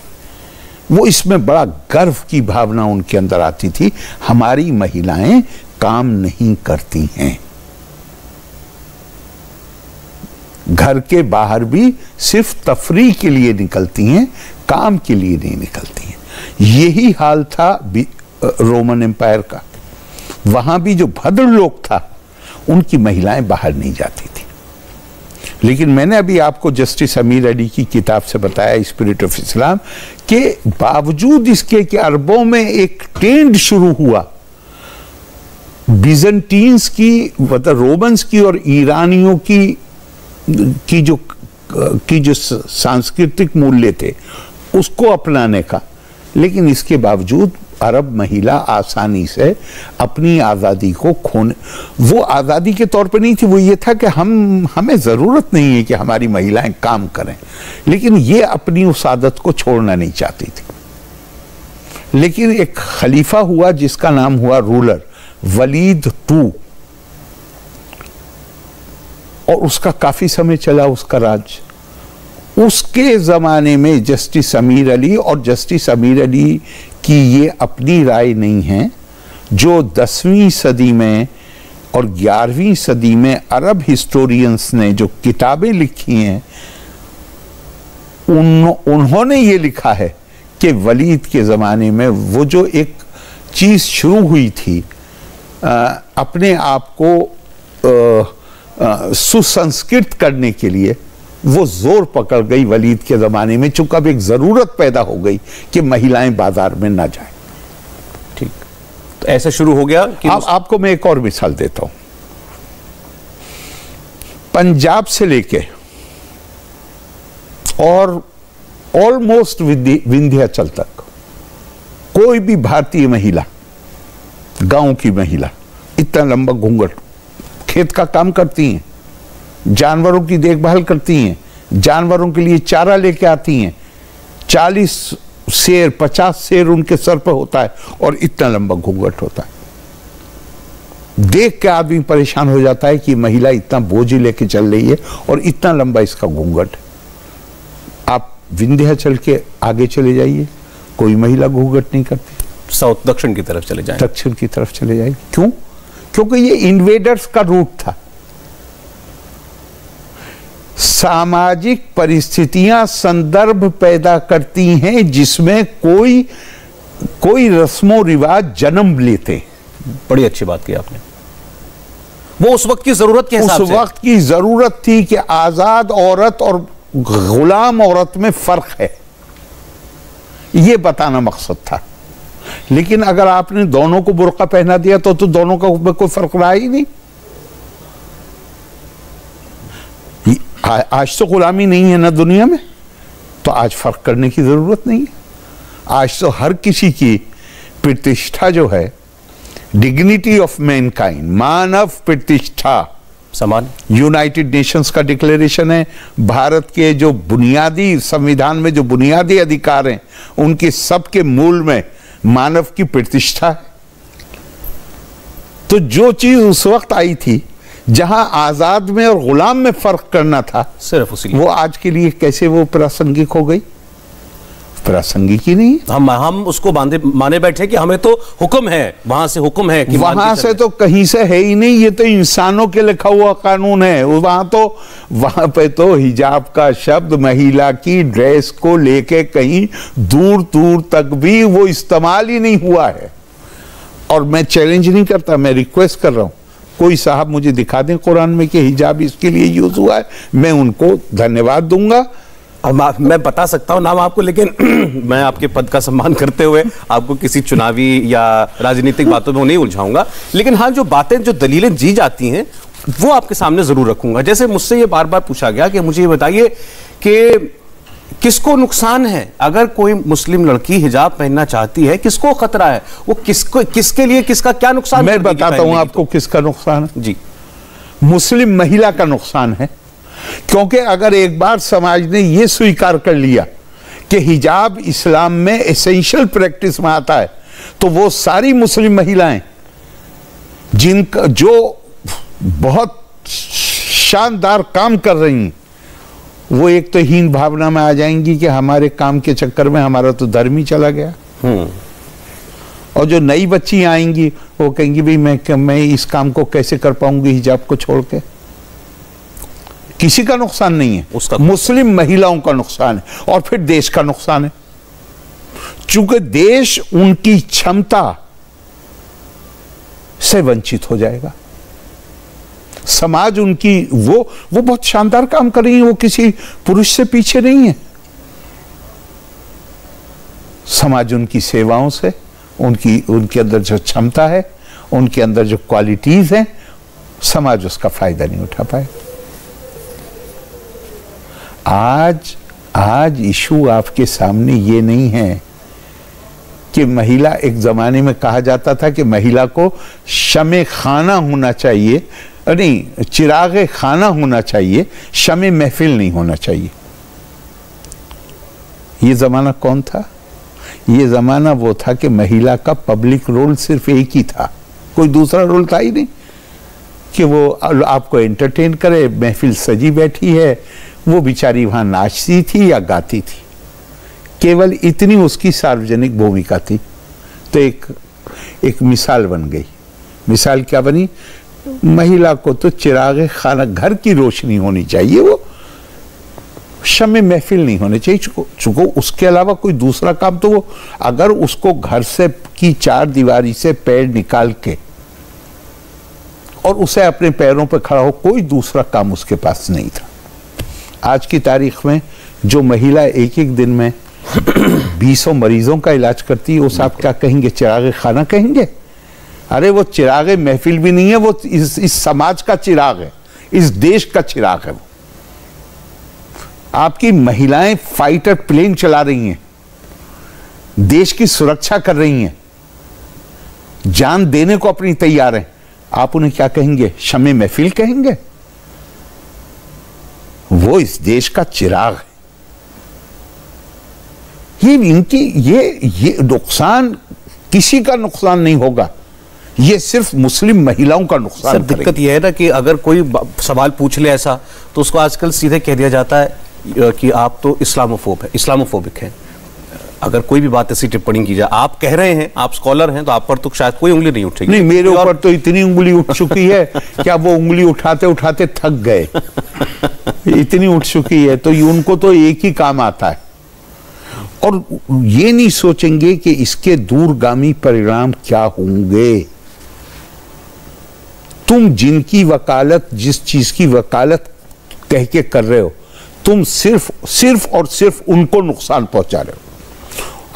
वो इसमें बड़ा गर्व की भावना उनके अंदर आती थी। हमारी महिलाएं काम नहीं करती हैं, घर के बाहर भी सिर्फ तफरीह के लिए निकलती हैं, काम के लिए नहीं निकलती हैं। यही हाल था रोमन एम्पायर का। वहां भी जो भद्र लोग था, उनकी महिलाएं बाहर नहीं जाती थी। लेकिन मैंने अभी आपको जस्टिस अमीर अली की किताब से बताया, स्पिरिट ऑफ इस्लाम, के बावजूद इसके कि अरबों में एक ट्रेंड शुरू हुआ बिजेंटीन्स की, मतलब रोमन्स की और ईरानियों की जो सांस्कृतिक मूल्य थे उसको अपनाने का, लेकिन इसके बावजूद अरब महिला आसानी से अपनी आज़ादी को खोने, वो आज़ादी के तौर पे नहीं थी, वो ये था कि हमें ज़रूरत नहीं है कि हमारी महिलाएं काम करें, लेकिन ये अपनी उस आदत को छोड़ना नहीं चाहती थी। लेकिन एक खलीफा हुआ जिसका नाम हुआ रूलर वलीद II, और उसका काफी समय चला उसका राज। उसके जमाने में जस्टिस अमीर अली, और जस्टिस अमीर अली की ये अपनी राय नहीं है, जो 10वीं सदी में और 11वीं सदी में अरब हिस्टोरियंस ने जो किताबें लिखी हैं, उन्होंने ये लिखा है कि वलीद के ज़माने में वो जो एक चीज़ शुरू हुई थी, अपने आप को सुसंस्कृत करने के लिए, वो जोर पकड़ गई वलीद के ज़माने में, चूंकि अब एक ज़रूरत पैदा हो गई कि महिलाएं बाजार में ना जाएं। ठीक, तो ऐसा शुरू हो गया कि आपको मैं एक और मिसाल देता हूं। पंजाब से लेके और ऑलमोस्ट विंध्याचल तक कोई भी भारतीय महिला, गांव की महिला, इतना लंबा घूंघट, खेत का काम करती हैं, जानवरों की देखभाल करती हैं, जानवरों के लिए चारा लेके आती हैं, 40 शेर 50 शेर उनके सर पर होता है, और इतना लंबा घूंघट होता है। देख के आदमी परेशान हो जाता है कि महिला इतना बोझ लेके चल रही है और इतना लंबा इसका घूंघट। आप विंध्याचल के आगे चले जाइए, कोई महिला घूंघट नहीं करती। साउथ दक्षिण की तरफ चले जाएं, दक्षिण की तरफ चले जाएगी। क्यों? क्योंकि ये इन्वेडर्स का रूट था। सामाजिक परिस्थितियां संदर्भ पैदा करती हैं जिसमें कोई रस्मों रिवाज जन्म लेते। बड़ी अच्छी बात की आपने। वो उस वक्त की जरूरत के हिसाब से, उस वक्त की जरूरत थी कि आजाद औरत और गुलाम औरत में फर्क है, ये बताना मकसद था। लेकिन अगर आपने दोनों को बुर्का पहना दिया तो दोनों का कोई फर्क रहा ही नहीं। आज तो गुलामी नहीं है ना दुनिया में, तो आज फर्क करने की जरूरत नहीं है। आज तो हर किसी की प्रतिष्ठा जो है, डिग्निटी ऑफ मैनकाइंड, मानव प्रतिष्ठा समान, यूनाइटेड नेशंस का डिक्लेरेशन है। भारत के जो बुनियादी संविधान में जो बुनियादी अधिकार हैं, उनके सबके मूल में मानव की प्रतिष्ठा है। तो जो चीज उस वक्त आई थी जहां आजाद में और गुलाम में फर्क करना था, सिर्फ उसी, वो आज के लिए कैसे वो प्रासंगिक हो गई? प्रासंगिक ही नहीं। हम उसको माने बैठे कि हमें तो हुक्म है, वहां से हुक्म है कि वहां से तो कहीं से है ही नहीं, ये तो इंसानों के लिखा हुआ कानून है। वहां पे तो हिजाब का शब्द महिला की ड्रेस को लेके कहीं दूर दूर तक भी वो इस्तेमाल ही नहीं हुआ है। और मैं चैलेंज नहीं करता, मैं रिक्वेस्ट कर रहा हूं, कोई साहब मुझे दिखा दें कुरान में कि हिजाब इसके लिए यूज हुआ है, मैं उनको धन्यवाद दूंगा। मैं बता सकता हूं नाम आपको, लेकिन मैं आपके पद का सम्मान करते हुए आपको किसी चुनावी या राजनीतिक बातों में नहीं उलझाऊंगा। लेकिन हाँ, जो बातें, जो दलीलें जी जाती हैं, वो आपके सामने जरूर रखूंगा। जैसे मुझसे ये बार बार पूछा गया कि मुझे ये बताइए कि किसको नुकसान है अगर कोई मुस्लिम लड़की हिजाब पहनना चाहती है, किसको खतरा है, वो किसके लिए, किसका क्या नुकसान? मैं बताता हूं आपको किसका नुकसान है जी। मुस्लिम महिला का नुकसान है। क्योंकि अगर एक बार समाज ने यह स्वीकार कर लिया कि हिजाब इस्लाम में एसेंशियल प्रैक्टिस में आता है, तो वो सारी मुस्लिम महिलाएं जिनका जो बहुत शानदार काम कर रही हैं, वो एक तो हीन भावना में आ जाएंगी कि हमारे काम के चक्कर में हमारा तो धर्म ही चला गया। और जो नई बच्ची आएंगी वो कहेंगी भाई मैं इस काम को कैसे कर पाऊंगी हिजाब को छोड़ के। किसी का नुकसान नहीं है, उसका मुस्लिम महिलाओं का नुकसान है और फिर देश का नुकसान है, चूंकि देश उनकी क्षमता से वंचित हो जाएगा। समाज उनकी वो बहुत शानदार काम कर रही है, वो किसी पुरुष से पीछे नहीं है। समाज उनकी सेवाओं से, उनके अंदर जो क्षमता है, उनके अंदर जो क्वालिटीज हैं, समाज उसका फायदा नहीं उठा पाए। आज इशू आपके सामने ये नहीं है कि महिला, एक जमाने में कहा जाता था कि महिला को शमे खाना होना चाहिए, नहीं, चिरागे खाना होना चाहिए, शमे महफिल नहीं होना चाहिए। ये जमाना कौन था? ये जमाना वो था कि महिला का पब्लिक रोल सिर्फ एक ही था, कोई दूसरा रोल था ही नहीं कि वो आपको एंटरटेन करे। महफिल सजी बैठी है, वो बेचारी वहां नाचती थी या गाती थी, केवल इतनी उसकी सार्वजनिक भूमिका थी। तो एक मिसाल बन गई। मिसाल क्या बनी? महिला को तो चिरागे खाना, घर की रोशनी होनी चाहिए, वो शमे महफिल नहीं होने चाहिए। चूंकि उसके अलावा कोई दूसरा काम, तो वो अगर उसको घर से की चार दीवारी से पैर निकाल के और उसे अपने पैरों पर खड़ा हो, कोई दूसरा काम उसके पास नहीं था। आज की तारीख में जो महिला एक एक दिन में 20 मरीजों का इलाज करती है, उस आप क्या कहेंगे? चिरागे खाना कहेंगे? अरे वो चिरागे महफिल भी नहीं है, वो इस समाज का चिराग है, इस देश का चिराग है। वो आपकी महिलाएं फाइटर प्लेन चला रही हैं, देश की सुरक्षा कर रही हैं, जान देने को अपनी तैयार हैं। आप उन्हें क्या कहेंगे? शमे महफिल कहेंगे? वो इस देश का चिराग है। ये नुकसान किसी का नुकसान नहीं होगा, ये सिर्फ मुस्लिम महिलाओं का नुकसान। सर, दिक्कत यह है ना कि अगर कोई सवाल पूछ ले ऐसा, तो उसको आजकल सीधे कह दिया जाता है कि आप तो इस्लामोफोबिक हैं। अगर कोई भी बात ऐसी टिप्पणी की जाए, आप कह रहे हैं, आप स्कॉलर हैं, तो आप पर तो शायद कोई उंगली नहीं उठेगी। नहीं, मेरे ऊपर तो इतनी उंगली उठ चुकी है क्या वो उंगली उठाते उठाते थक गए, इतनी उठ चुकी है। तो उनको तो एक ही काम आता है, और ये नहीं सोचेंगे कि इसके दूरगामी परिणाम क्या होंगे। तुम जिनकी वकालत, जिस चीज की वकालत कह के कर रहे हो, तुम सिर्फ और सिर्फ उनको नुकसान पहुंचा रहे हो।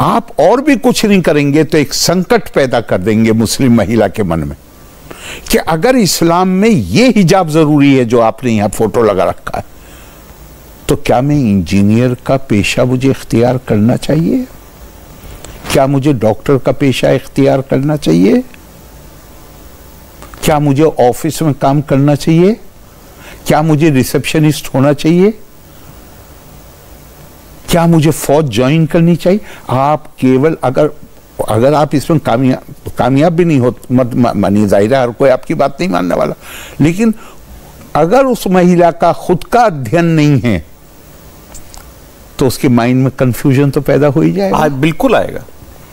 आप और भी कुछ नहीं करेंगे तो एक संकट पैदा कर देंगे मुस्लिम महिला के मन में कि अगर इस्लाम में ये हिजाब जरूरी है जो आपने यहां फोटो लगा रखा है, तो क्या मैं इंजीनियर का पेशा मुझे इख्तियार करना चाहिए? क्या मुझे डॉक्टर का पेशा इख्तियार करना चाहिए? क्या मुझे ऑफिस में काम करना चाहिए? क्या मुझे रिसेप्शनिस्ट होना चाहिए? क्या मुझे फौज ज्वाइन करनी चाहिए? आप केवल अगर आप इसमें कामयाब भी नहीं हो, मत मानिए, जाहिर है हर कोई आपकी बात नहीं मानने वाला, लेकिन अगर उस महिला का खुद का अध्ययन नहीं है तो उसके माइंड में कंफ्यूजन तो पैदा हो ही जाएगा। बिल्कुल आएगा,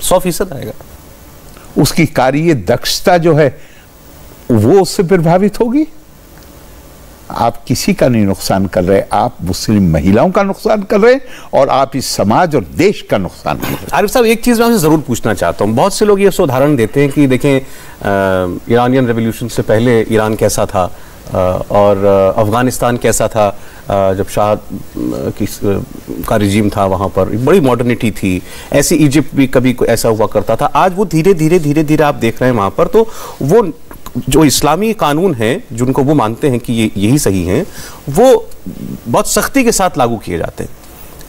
100% आएगा। उसकी कार्य दक्षता जो है वो उससे प्रभावित होगी। आप किसी का नहीं नुकसान कर रहे, आप मुस्लिम महिलाओं का नुकसान कर रहे हैं और आप इस समाज और देश का नुकसान कर रहे हैं। आरिफ साहब, एक चीज़ मैं आपसे ज़रूर पूछना चाहता हूँ। बहुत से लोग ये उदाहरण देते हैं कि देखें, ईरानियन रेवोल्यूशन से पहले ईरान कैसा था और अफ़गानिस्तान कैसा था, जब शाह का रिजीम था, वहाँ पर बड़ी मॉडर्निटी थी। ऐसे इजिप्ट भी कभी ऐसा हुआ करता था। आज वो धीरे धीरे आप देख रहे हैं वहाँ पर, तो वो जो इस्लामी कानून हैं, जिनको वो मानते हैं कि यही सही हैं, वो बहुत सख्ती के साथ लागू किए जाते हैं।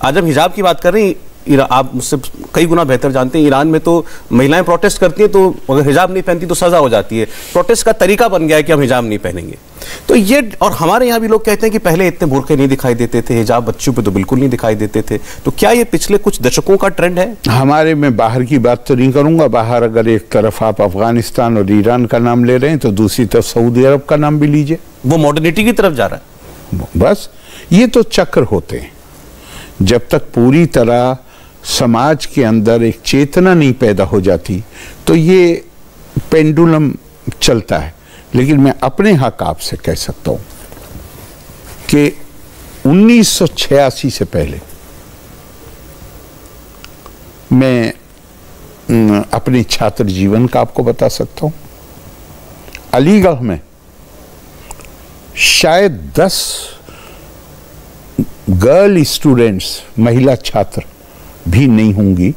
आज हम हिजाब की बात कर रहे हैं, आप मुझसे कई गुना बेहतर जानते हैं, ईरान में तो महिलाएं प्रोटेस्ट करती हैं, तो अगर हिजाब नहीं पहनती तो सजा हो जाती है। प्रोटेस्ट का तरीका बन गया है कि हम हिजाब नहीं पहनेंगे। तो ये, और हमारे यहाँ भी लोग कहते हैं कि पहले इतने बुर्के नहीं दिखाई देते थे, हिजाब बच्चों पे तो बिल्कुल नहीं दिखाई देते थे। तो क्या ये पिछले कुछ दशकों का ट्रेंड है? हमारे, मैं बाहर की बात तो नहीं करूंगा। बाहर अगर एक तरफ आप अफगानिस्तान और ईरान का नाम ले रहे हैं तो दूसरी तरफ सऊदी अरब का नाम भी लीजिए। वो मॉडर्निटी की तरफ जा रहा है। बस ये तो चक्र होते हैं। जब तक पूरी तरह समाज के अंदर एक चेतना नहीं पैदा हो जाती तो ये पेंडुलम चलता है। लेकिन मैं अपने हक आपसे कह सकता हूं कि 1986 से पहले मैं अपने छात्र जीवन का आपको बता सकता हूं। अलीगढ़ में शायद 10 गर्ल स्टूडेंट्स, महिला छात्र भी नहीं होंगी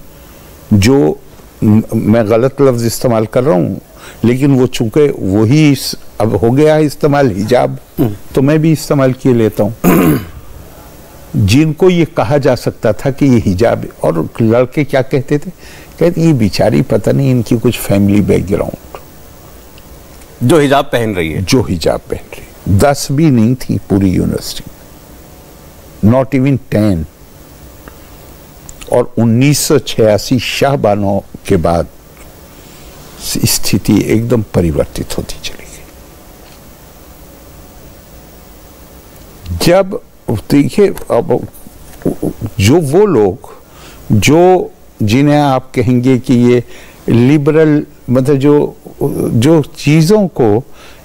जो, मैं गलत लफ्ज इस्तेमाल कर रहा हूं लेकिन वो चूंकि वही अब हो गया है इस्तेमाल हिजाब, तो मैं भी इस्तेमाल किए लेता हूं, जिनको ये कहा जा सकता था कि ये हिजाब, और लड़के क्या कहते थे, कहते ये बेचारी पता नहीं इनकी कुछ फैमिली बैकग्राउंड, जो हिजाब पहन रही है, जो हिजाब पहन रही है। 10 भी नहीं थी पूरी यूनिवर्सिटी, नॉट इवन 10। और 1986 शाहबानो के बाद स्थिति एकदम परिवर्तित होती चली गई। जब देखिए, अब जो वो लोग जो जिन्हें आप कहेंगे कि ये लिबरल, मतलब जो चीज़ों को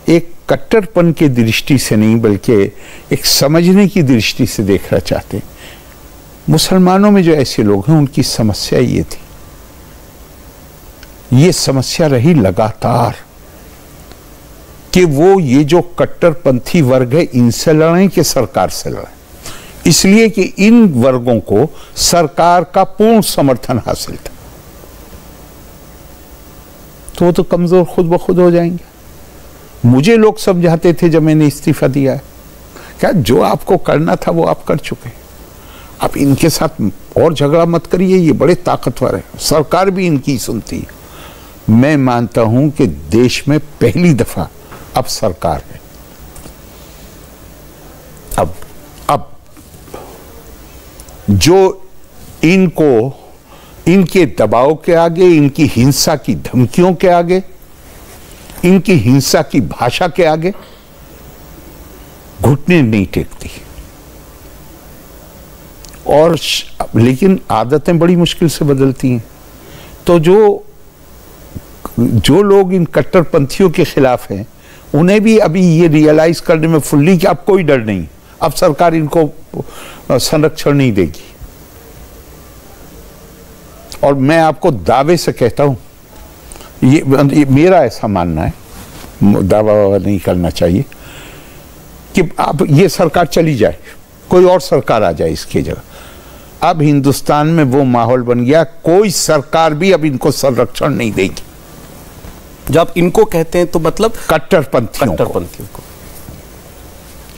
एक कट्टरपन की दृष्टि से नहीं बल्कि एक समझने की दृष्टि से देखना चाहते, मुसलमानों में जो ऐसे लोग हैं उनकी समस्या ये थी, ये समस्या रही लगातार कि वो ये जो कट्टरपंथी वर्ग है इनसे लड़ें कि सरकार से लड़ें, इसलिए कि इन वर्गों को सरकार का पूर्ण समर्थन हासिल था, तो वो तो कमजोर खुद ब खुद हो जाएंगे। मुझे लोग समझाते थे जब मैंने इस्तीफा दिया है, क्या जो आपको करना था वो आप कर चुके, आप इनके साथ और झगड़ा मत करिए, ये बड़े ताकतवर है, सरकार भी इनकी सुनती है। मैं मानता हूं कि देश में पहली दफा अब सरकार है, अब जो इनको, इनके दबाव के आगे, इनकी हिंसा की धमकियों के आगे, इनकी हिंसा की भाषा के आगे घुटने नहीं टेकती। और लेकिन आदतें बड़ी मुश्किल से बदलती हैं। तो जो लोग इन कट्टरपंथियों के खिलाफ हैं उन्हें भी अभी ये रियलाइज करने में फुल्ली कि अब कोई डर नहीं, अब सरकार इनको संरक्षण नहीं देगी। और मैं आपको दावे से कहता हूं, ये मेरा ऐसा मानना है, दावा नहीं करना चाहिए, कि अब ये सरकार चली जाए, कोई और सरकार आ जाए इसकी जगह, अब हिंदुस्तान में वो माहौल बन गया, कोई सरकार भी अब इनको संरक्षण नहीं देगी। जब आप इनको कहते हैं तो मतलब कट्टरपंथियों को।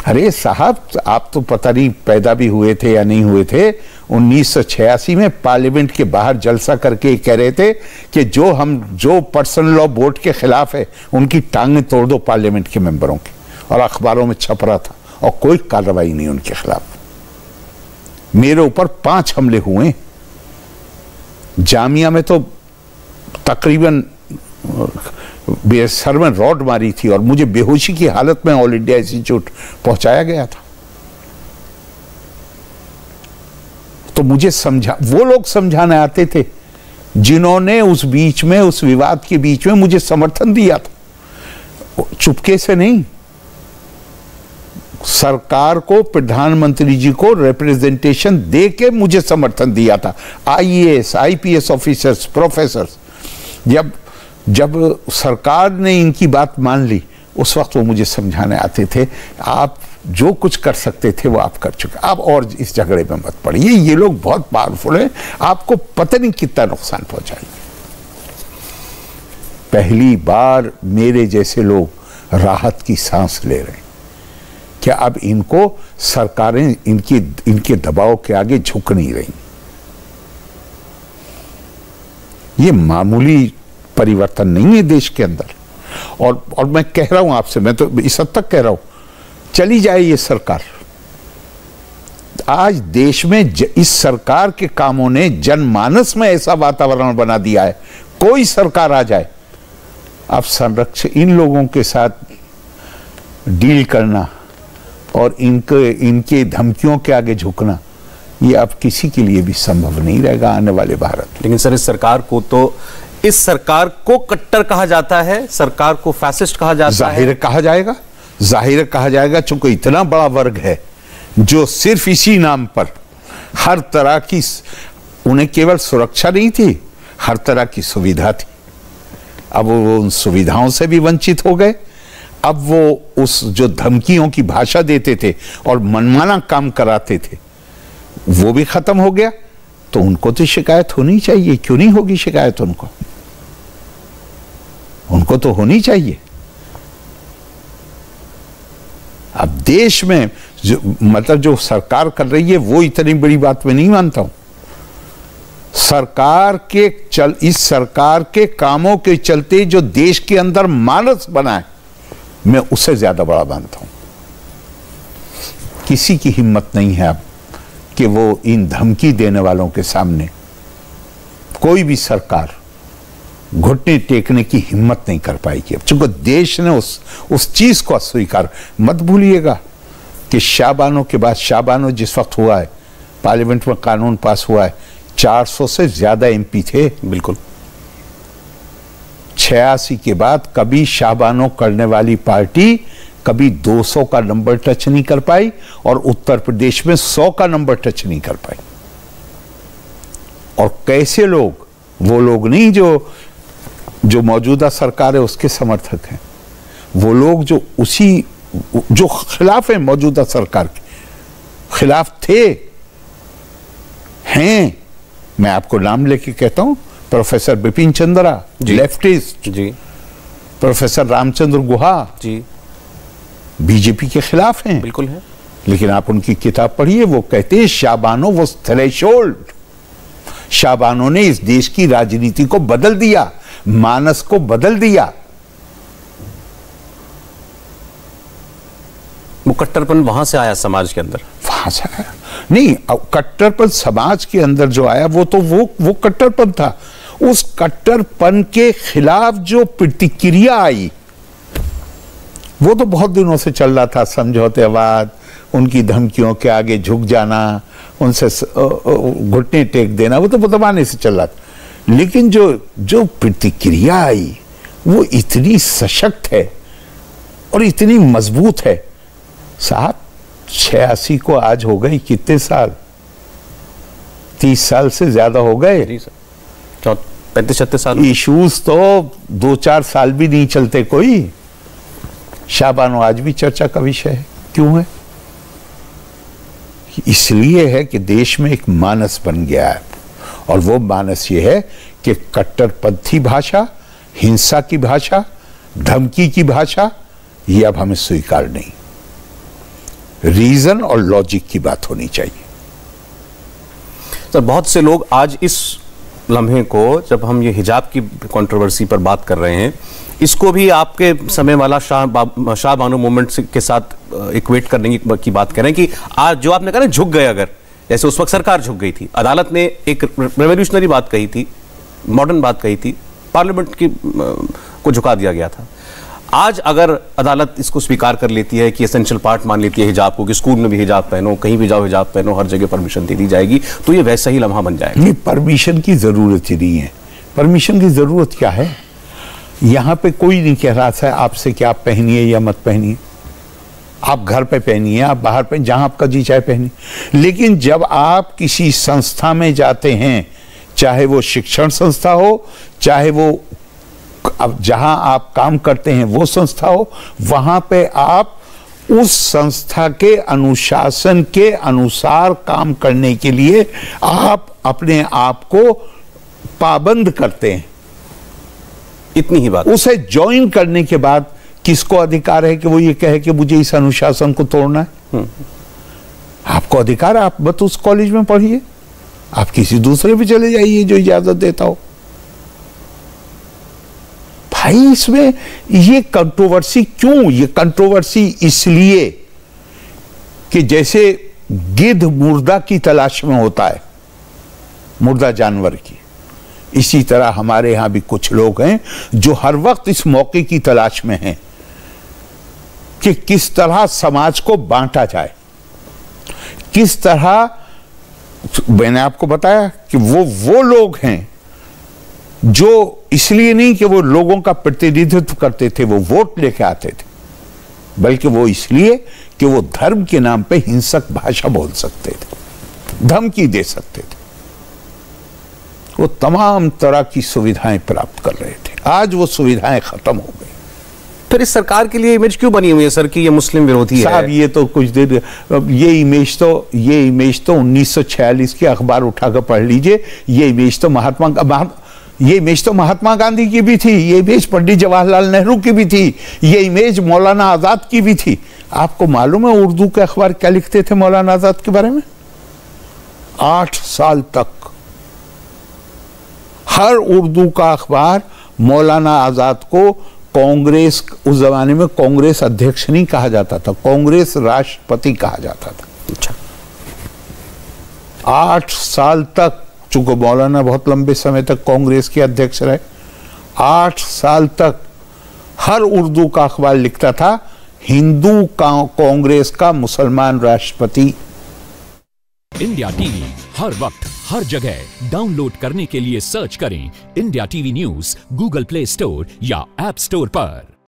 अरे साहब, आप तो पता नहीं पैदा भी हुए थे या नहीं हुए थे, 1986 में पार्लियामेंट के बाहर जलसा करके कह रहे थे कि जो पर्सनल लॉ बोर्ड के खिलाफ है उनकी टांगें तोड़ दो पार्लियामेंट के मेंबरों की, और अखबारों में छप रहा था, और कोई कार्रवाई नहीं उनके खिलाफ। मेरे ऊपर 5 हमले हुए, जामिया में तो तकरीबन सर में रॉड मारी थी और मुझे बेहोशी की हालत में ऑल इंडिया इंस्टीट्यूट पहुंचाया गया था। तो मुझे वो लोग समझाने आते थे जिन्होंने उस बीच में, उस विवाद के बीच में मुझे समर्थन दिया था, चुपके से नहीं, सरकार को, प्रधानमंत्री जी को रिप्रेजेंटेशन दे के मुझे समर्थन दिया था। IAS, IPS ऑफिसर्स, प्रोफेसर्स, जब सरकार ने इनकी बात मान ली, उस वक्त वो मुझे समझाने आते थे, आप जो कुछ कर सकते थे वो आप कर चुके, आप और इस झगड़े में मत पड़िए, ये लोग बहुत पावरफुल हैं, आपको पता नहीं कितना नुकसान पहुंचाएंगे। पहली बार मेरे जैसे लोग राहत की सांस ले रहे हैं, क्या अब इनको सरकारें इनके दबाव के आगे झुक नहीं रही। ये मामूली परिवर्तन नहीं है देश के अंदर। और मैं कह रहा हूं आपसे, मैं तो इस हद तक कह रहा हूं, चली जाए ये सरकार। आज देश में इस सरकार के कामों ने जनमानस में ऐसा वातावरण बना दिया है, कोई सरकार आ जाए, अब संरक्षण, इन लोगों के साथ डील करना और इनके धमकियों के आगे झुकना, ये अब किसी के लिए भी संभव नहीं रहेगा आने वाले भारत। लेकिन सर, इस सरकार को कट्टर कहा जाता है, सरकार को फैसिस्ट कहा जाता है। जाहिर कहा जाएगा, चूंकि इतना बड़ा वर्ग है जो सिर्फ इसी नाम पर हर तरह की, उन्हें केवल सुरक्षा नहीं थी, हर तरह की सुविधा थी। अब वो उन सुविधाओं से भी वंचित हो गए। अब वो उस जो धमकियों की भाषा देते थे और मनमाना काम कराते थे, वो भी खत्म हो गया। तो उनको तो शिकायत होनी चाहिए, क्यों नहीं होगी शिकायत? उनको तो होनी चाहिए। अब देश में जो सरकार कर रही है वो इतनी बड़ी बात मैं नहीं मानता हूं। इस सरकार के कामों के चलते जो देश के अंदर मानस बना है, मैं उससे ज्यादा बड़ा मानता हूं। किसी की हिम्मत नहीं है अब कि वो इन धमकी देने वालों के सामने कोई भी सरकार घुटने टेकने की हिम्मत नहीं कर पाएगी। अब चूंकि देश ने उस चीज को अस्वीकार, मत भूलिएगा कि शाहबानो के बाद, शाहबानो जिस वक्त हुआ है, पार्लियामेंट में कानून पास हुआ है, 400 से ज्यादा एमपी थे। बिल्कुल। 86 के बाद कभी शाहबानो करने वाली पार्टी कभी 200 का नंबर टच नहीं कर पाई, और उत्तर प्रदेश में 100 का नंबर टच नहीं कर पाई। और कैसे लोग, वो लोग नहीं जो मौजूदा सरकार है उसके समर्थक हैं, वो लोग जो खिलाफ है, मौजूदा सरकार के खिलाफ थे, हैं। मैं आपको नाम लेके कहता हूं, प्रोफेसर बिपिन चंद्रा लेफ्टिस्ट जी, प्रोफेसर रामचंद्र गुहा जी बीजेपी के खिलाफ हैं। बिल्कुल है। लेकिन आप उनकी किताब पढ़िए, वो कहते हैं शाहबानो वो थ्रेशोल्ड, शाहबानो ने इस देश की राजनीति को बदल दिया, मानस को बदल दिया। वो कट्टरपन वहां से आया समाज के अंदर, वहां से आया नहीं। कट्टरपन समाज के अंदर जो आया वो कट्टरपन था। उस कट्टरपन के खिलाफ जो प्रतिक्रिया आई वो तो बहुत दिनों से चल रहा था। समझौतेवाद, उनकी धमकियों के आगे झुक जाना, उनसे घुटने टेक देना, वो तो बदमाने से चल रहा था। लेकिन जो प्रतिक्रिया आई वो इतनी सशक्त है और इतनी मजबूत है। साहब 86 को आज हो गई कितने साल? 30 साल से ज्यादा हो गए। 35-36 साल। इश्यूज तो 2-4 साल भी नहीं चलते कोई। शाहबानो आज भी चर्चा का विषय है। क्यों है? इसलिए है कि देश में एक मानस बन गया है, और वो मानस ये है कि कट्टरपंथी भाषा, हिंसा की भाषा, धमकी की भाषा, ये अब हमें स्वीकार नहीं। रीजन और लॉजिक की बात होनी चाहिए। सर, बहुत से लोग आज इस लम्हे को, जब हम ये हिजाब की कंट्रोवर्सी पर बात कर रहे हैं, इसको भी आपके समय वाला शाहबानो मूवमेंट के साथ इक्वेट करने की बात कर रहे हैं कि आज जो आपने कहा ना, झुक गए, अगर जैसे उस वक्त सरकार झुक गई थी, अदालत ने एक रेवोल्यूशनरी बात कही थी, मॉडर्न बात कही थी, पार्लियामेंट की को झुका दिया गया था। आज अगर अदालत इसको स्वीकार कर लेती है कि एसेंशियल पार्ट मान लेती है हिजाब को, कि स्कूल में भी हिजाब पहनो, कहीं भी जाओ हिजाब पहनो, हर जगह परमिशन दे दी जाएगी, तो ये वैसा ही लम्हा बन जाएगा। नहीं, परमिशन की जरूरत ही नहीं है। परमिशन की जरूरत क्या है? यहां पे कोई नहीं कह रहा था आपसे कि आप पहनिए या मत पहनिए। आप घर पे पहनिए, आप बाहर पे, जहां आपका जी चाहे पहनिए। लेकिन जब आप किसी संस्था में जाते हैं, चाहे वो शिक्षण संस्था हो, चाहे वो अब जहां आप काम करते हैं वो संस्था हो, वहां पे आप उस संस्था के अनुशासन के अनुसार काम करने के लिए आप अपने आप को पाबंद करते हैं। इतनी ही बात। उसे ज्वाइन करने के बाद किसको अधिकार है कि वो ये कहे कि मुझे इस अनुशासन को तोड़ना है? आपको अधिकार है, आप बस उस कॉलेज में पढ़िए, आप किसी दूसरे पे चले जाइए जो इजाजत देता हो। भाई, इसमें ये कंट्रोवर्सी क्यों? ये कंट्रोवर्सी इसलिए कि जैसे गिद्ध मुर्दा की तलाश में होता है, मुर्दा जानवर की, इसी तरह हमारे यहां भी कुछ लोग हैं जो हर वक्त इस मौके की तलाश में हैं कि किस तरह समाज को बांटा जाए, किस तरह। मैंने आपको बताया कि वो लोग हैं जो इसलिए नहीं कि वो लोगों का प्रतिनिधित्व करते थे, वो वोट लेके आते थे, बल्कि वो इसलिए कि वो धर्म के नाम पे हिंसक भाषा बोल सकते थे, धमकी दे सकते थे। वो तमाम तरह की सुविधाएं प्राप्त कर रहे थे। आज वो सुविधाएं खत्म हो गई। फिर इस सरकार के लिए इमेज क्यों बनी हुई है सर कि ये मुस्लिम विरोधी है? साहब ये तो कुछ देर ये इमेज तो 1946 के अखबार उठाकर पढ़ लीजिए। ये इमेज तो महात्मा गांधी की भी थी, ये इमेज पंडित जवाहरलाल नेहरू की भी थी, ये इमेज मौलाना आजाद की भी थी। आपको मालूम है उर्दू के अखबार क्या लिखते थे मौलाना आजाद के बारे में? 8 साल तक हर उर्दू का अखबार मौलाना आजाद को कांग्रेस, उस जमाने में कांग्रेस अध्यक्ष नहीं कहा जाता था, कांग्रेस राष्ट्रपति कहा जाता था। अच्छा। 8 साल तक, चूंकि मौलाना बहुत लंबे समय तक कांग्रेस के अध्यक्ष रहे, 8 साल तक हर उर्दू का अखबार लिखता था हिंदू कांग्रेस का मुसलमान राष्ट्रपति। इंडिया टीवी हर वक्त हर जगह डाउनलोड करने के लिए सर्च करें India TV news Google play store या ऐप स्टोर पर।